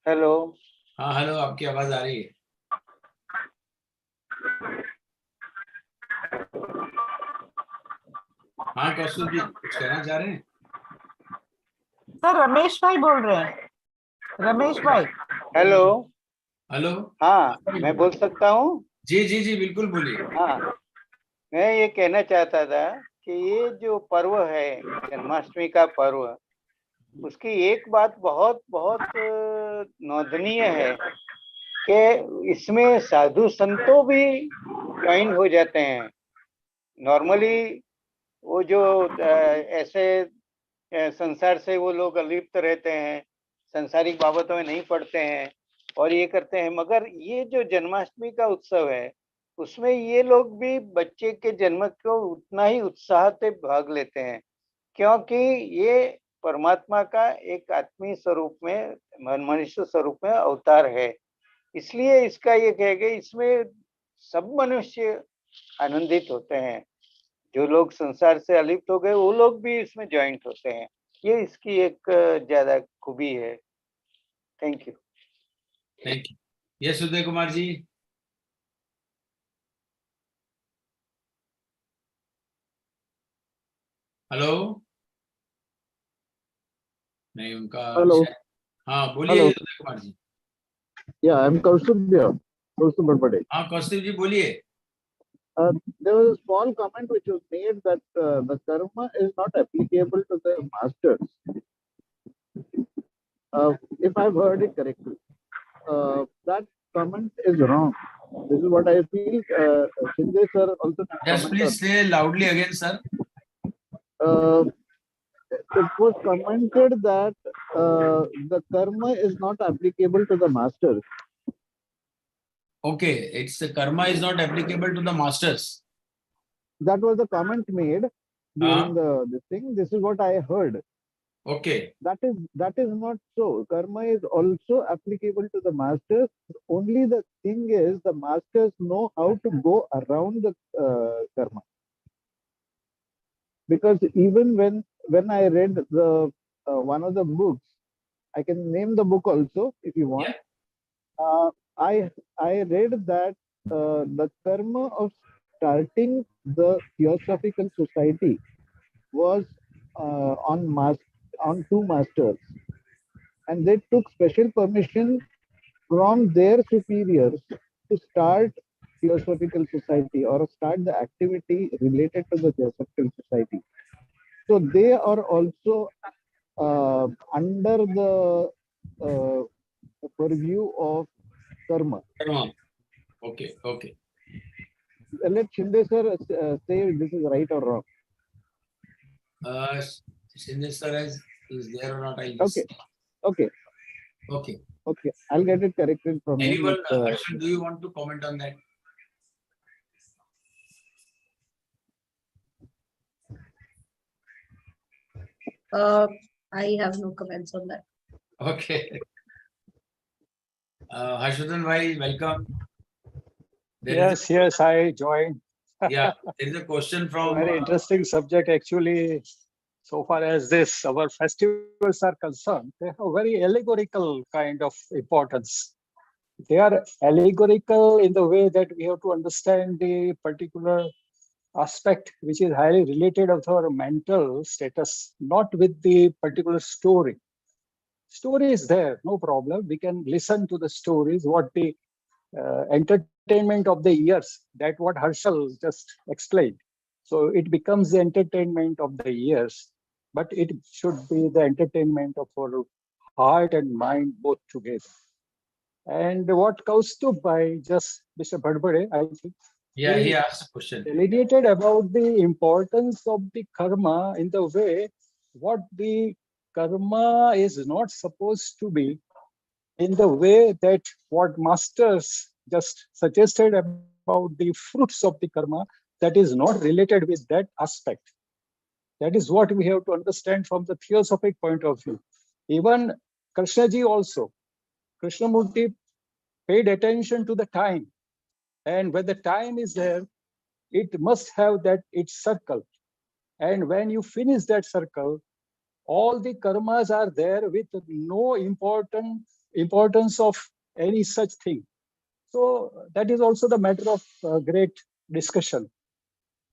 S6: हेलो.
S1: हाँ हेलो, आपकी आवाज आ रही है. हाँ कौस्तुभ जी, कुछ कहना चाह रहे हैं?
S8: सर रमेश भाई बोल रहे हैं. रमेश भाई.
S6: हेलो.
S1: हेलो.
S6: हाँ, मैं बोल सकता हूँ?
S1: जी जी जी, बिल्कुल बोलिए.
S6: हाँ, मैं ये कहना चाहता था कि ये जो पर्व है, जन्माष्टमी का पर्व, उसकी एक बात बहुत बहुत नोंदनीय है कि इसमें साधु संतों भी ज्वाइन हो जाते हैं. नॉर्मली वो जो ऐसे संसार से वो लोग अलिप्त रहते हैं, संसारिक बाबतों में नहीं पढ़ते हैं और ये करते हैं, मगर ये जो जन्माष्टमी का उत्सव है उसमें ये लोग भी बच्चे के जन्म को उतना ही उत्साह से भाग लेते हैं, क्योंकि ये परमात्मा का एक आत्मीय स्वरूप में, मनुष्य स्वरूप में अवतार है. इसलिए इसका ये कहेगा, इसमें सब मनुष्य आनंदित होते हैं. जो लोग संसार से अलिप्त हो गए वो लोग भी इसमें ज्वाइंट होते हैं. ये इसकी एक ज्यादा खूबी है. Thank you.
S1: Thank you. Yes, Uday Kumar ji. Hello नहीं उनका
S9: Hello.
S1: हाँ बोलिए
S9: Hello.
S1: Uday Kumar ji.
S9: Yeah, I'm Kaustuv here. Kaustuv Barbade.
S1: हाँ कौस्तुभ जी बोलिए.
S9: There was a small comment which was made that the karma is not applicable to the masters. If I've heard it correctly, that comment is wrong. This is what I feel. Shinde sir also.
S1: Just please say loudly again, sir.
S9: It was commented that the karma is not applicable to the masters.
S1: Okay, it's the karma is not applicable to the masters.
S9: That was the comment made during this thing. This is what I heard.
S1: Okay.
S9: That is not so. Karma is also applicable to the masters. Only the thing is the masters know how to go around the karma. Because even when I read the one of the books, I can name the book also if you want.
S1: Yeah.
S9: I read that the karma of starting the Theosophical Society was on two masters, and they took special permission from their superiors to start Theosophical Society or start the activity related to the Theosophical Society. So they are also under the purview of karma.
S1: Karma. Okay. Okay.
S9: Let Shinde sir say if this is right or wrong.
S1: Shinde sir is there or not?
S9: Okay. Okay.
S1: Okay.
S9: Okay. I'll get it corrected from him.
S1: Anyone, Harshal, do you want to comment on that?
S5: I have no comments on that.
S1: Okay. Harshvardhan bhai, welcome.
S10: Yes, I joined.
S1: Yeah, there is a question from.
S10: Very interesting subject, actually. So far as this, our festivals are concerned, they have very allegorical kind of importance. They are allegorical in the way that we have to understand the particular aspect which is highly related of our mental status, not with the particular story. Story is there, no problem. We can listen to the stories, what the entertainment of the years, that what Harshal just explained. So it becomes the entertainment of the years, but it should be the entertainment of our heart and mind both together. And what Kaustubh by just Mr. Bhadbade, I think.
S1: Yeah, he asked a question.
S10: Delineated about the importance of the karma in the way what the karma is not supposed to be, in the way that what masters just suggested about the fruits of the karma, that is not related with that aspect. That is what we have to understand from the theosophic point of view. Even Krishnaji also, Krishnamurti paid attention to the time. And when the time is there, it must have that its circle. And when you finish that circle, all the karmas are there with no importance of any such thing. So that is also the matter of great discussion.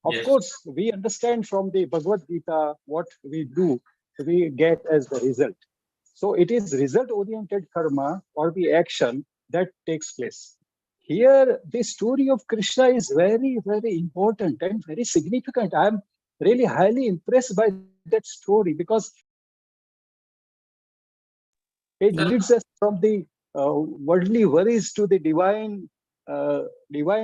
S10: Of course, we understand from the Bhagavad Gita what we do, we get as the result. So it is result-oriented karma or the action that takes place. Here, the story of Krishna is very, very important and very significant. I am really highly impressed by that story because it leads us from the worldly worries to the divine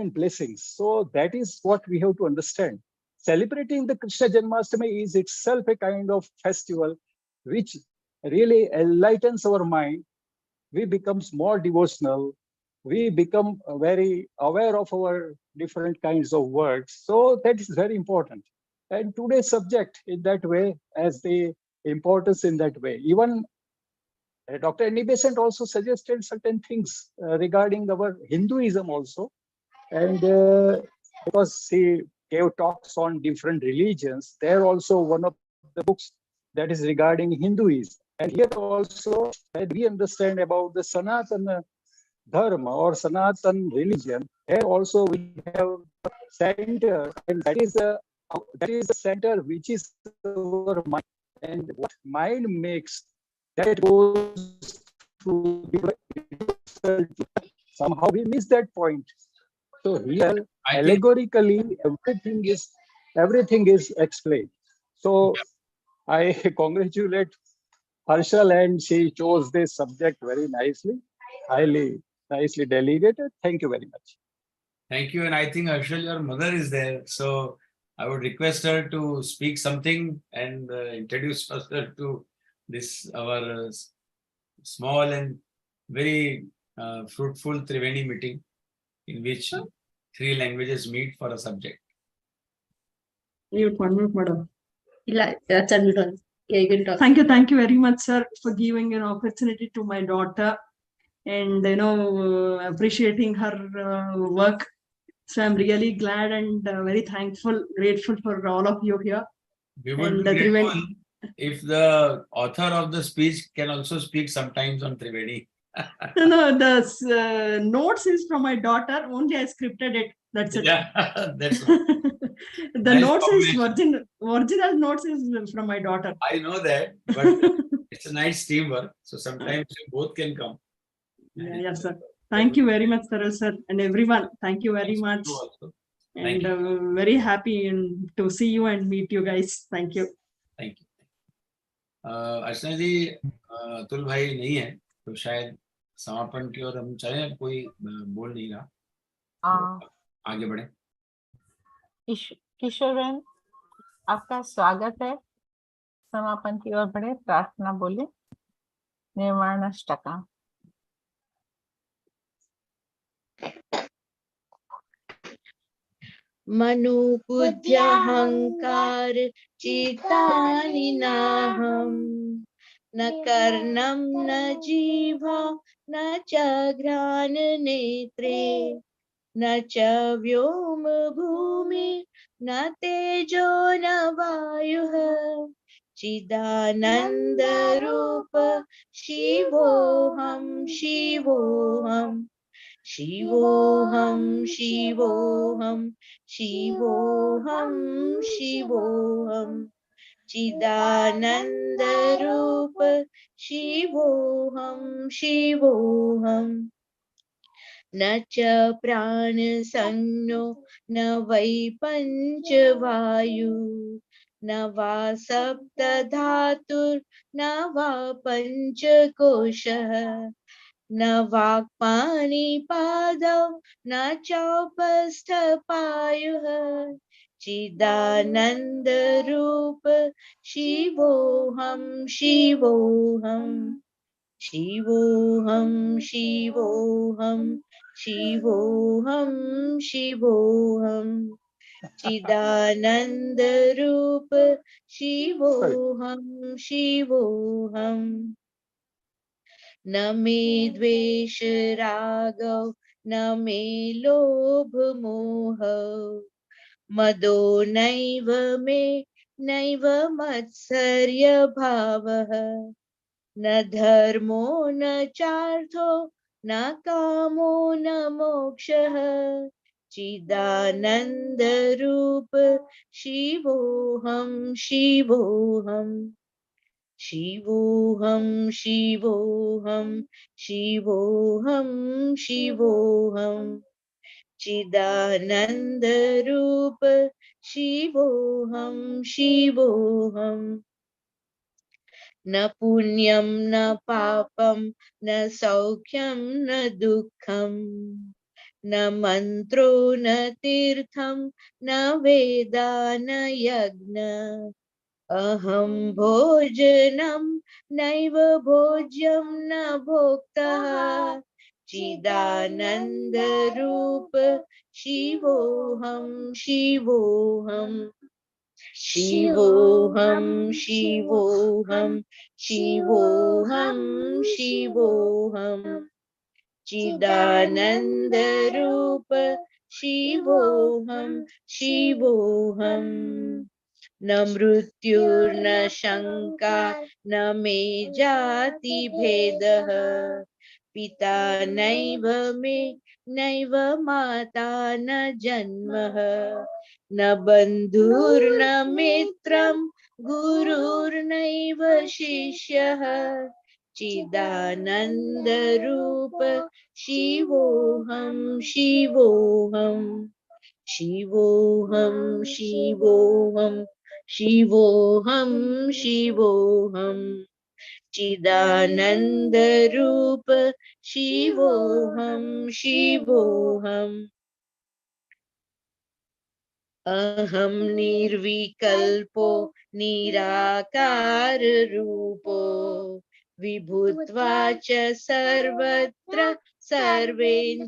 S10: blessings. So that is what we have to understand. Celebrating the Krishna Janmashtami is itself a kind of festival which really enlightens our mind. We become more devotional. We become very aware of our different kinds of words. So that is very important. And today's subject in that way has the importance in that way. Even Dr. Annie Besant also suggested certain things regarding our Hinduism also. And because he gave talks on different religions, there also one of the books that is regarding Hinduism. And here also, when we understand about the Sanatana Dharma or Sanatan religion, here also we have a center, and that is the center which is our mind. And what mind makes, that goes through the somehow we miss that point. So here, allegorically, everything is explained. So I congratulate HARSHAL, and she chose this subject very nicely, highly nicely delegated. Thank you very much.
S1: Thank you. And I think, Harshal, your mother is there. So I would request her to speak something and introduce herself to this, our small and very fruitful Triveni meeting in which 3 languages meet for a subject.
S11: Mute, madam.
S5: That's unmute. Yeah, you can talk.
S11: Thank you very much, sir, for giving an opportunity to my daughter and appreciating her work. So I'm really glad and very thankful, grateful for all of you here.
S1: We would
S11: And
S1: be grateful if the author of the speech can also speak sometimes on Triveni.
S11: No, the notes is from my daughter. Only I scripted it. That's it.
S1: Yeah, that's all.
S11: The
S1: Nice
S11: notes is
S1: combination.
S11: original notes is from my daughter.
S1: I know that, but it's a nice teamwork. So sometimes you both can come.
S11: Yes, sir. Thank you very much, Taral sir, and everyone. Thank you very much.
S1: Thank
S11: And very happy to see you and meet you guys. Thank you.
S1: Thank you. अर्चना जी, अतुल भाई नहीं है तो शायद समापन की ओर हम चलें, कोई बोल नहीं रहा, आगे बढ़े।
S8: किशोर बहन, आपका स्वागत है। समापन की ओर बढ़े, प्रार्थना बोले। निर्वाणाष्टका।
S3: मनुबुद्ध्यहंकार चित्तानि नाहं, न कर्णं न जीवा न च घ्राणनेत्रे, न च व्योम भूमि न तेजो न वायुः, चिदानंद रूप शिवोऽहं शिवोऽहं शिवोऽहं शिवोऽहं शिवोऽहं शिवोऽहं चिदानंद रूप शिवोऽहं शिवोऽहं न च प्राणसंज्ञो न वै पंचवायु, न वा सप्तधातुर्न वा पंचकोशः, न वाक्पाणिपादौ न चौपस्थपायुः, चिदानंद रूप शिवोऽहं शिवोऽहं शिवोऽहं शिवोऽहं शिवोऽहं शिवोऽहं चिदानंद रूप शिवोऽहं शिवोऽहं न मे द्वेष रागौ न मे लोभ मोहौ, मदो नैव मे नैव मत्सर्य भावः, न धर्मो न चार्थो न कामो न मोक्षः, चिदानंद रूप शिवोऽहं शिवोऽहं शिवोऽहं शिवोऽहं शिवोऽहं शिवोऽहं चिदानंद रूप शिवोऽहं शिवोऽहं न पुण्यं न पापं न सौख्यं न दुःखं, न मंत्रो न तीर्थं न वेदा न यज्ञ, अहं भोजनं नैव भोज्यं न भोक्तः, चिदानंद रूप शिवोऽहं शिवोऽहं शिवोऽहं शिवोऽहं शिवोऽहं शिवोऽहं चिदानंद रूप शिवोऽहं शिवोऽहं न मृत्युर्न शंका न मे जाति भेदः पिता नैव मे नैव माता न जन्मः न बन्धुर्न मित्रं गुरुर्नैव शिष्यः चिदानन्दरूप शिवोऽहं शिवोऽहं शिवोऽहं शिवोऽहं शिवोऽहं शिवोऽहं चिदानन्दरूप शिवोऽहं शिवोऽहम् अहं निर्विकल्पो निराकार रूपो विभुत्वा च सर्वत्र सर्वेन्द्रियाणां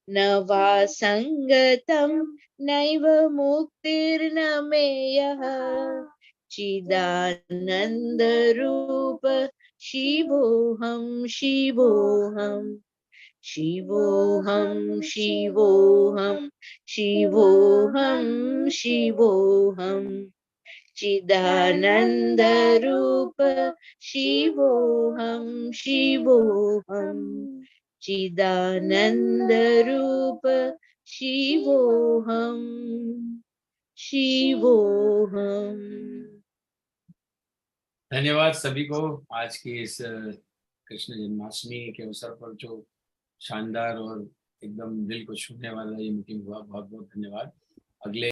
S3: न वा संगतं नैव मुक्तिर्न मेयः चिदानन्दरूप शिवोऽहं शिवोऽहं शिवोऽहं शिवोऽहं शिवोऽहं शिवोऽहं चिदानन्दरूप शिवोऽहं शिवोऽहं चिदानन्दरूप शिवोऽहं शिवोऽहं।
S1: धन्यवाद सभी को आज की इस कृष्ण जन्माष्टमी के अवसर पर जो शानदार और एकदम दिल को छूने वाला ये मीटिंग हुआ, बहुत बहुत धन्यवाद। अगले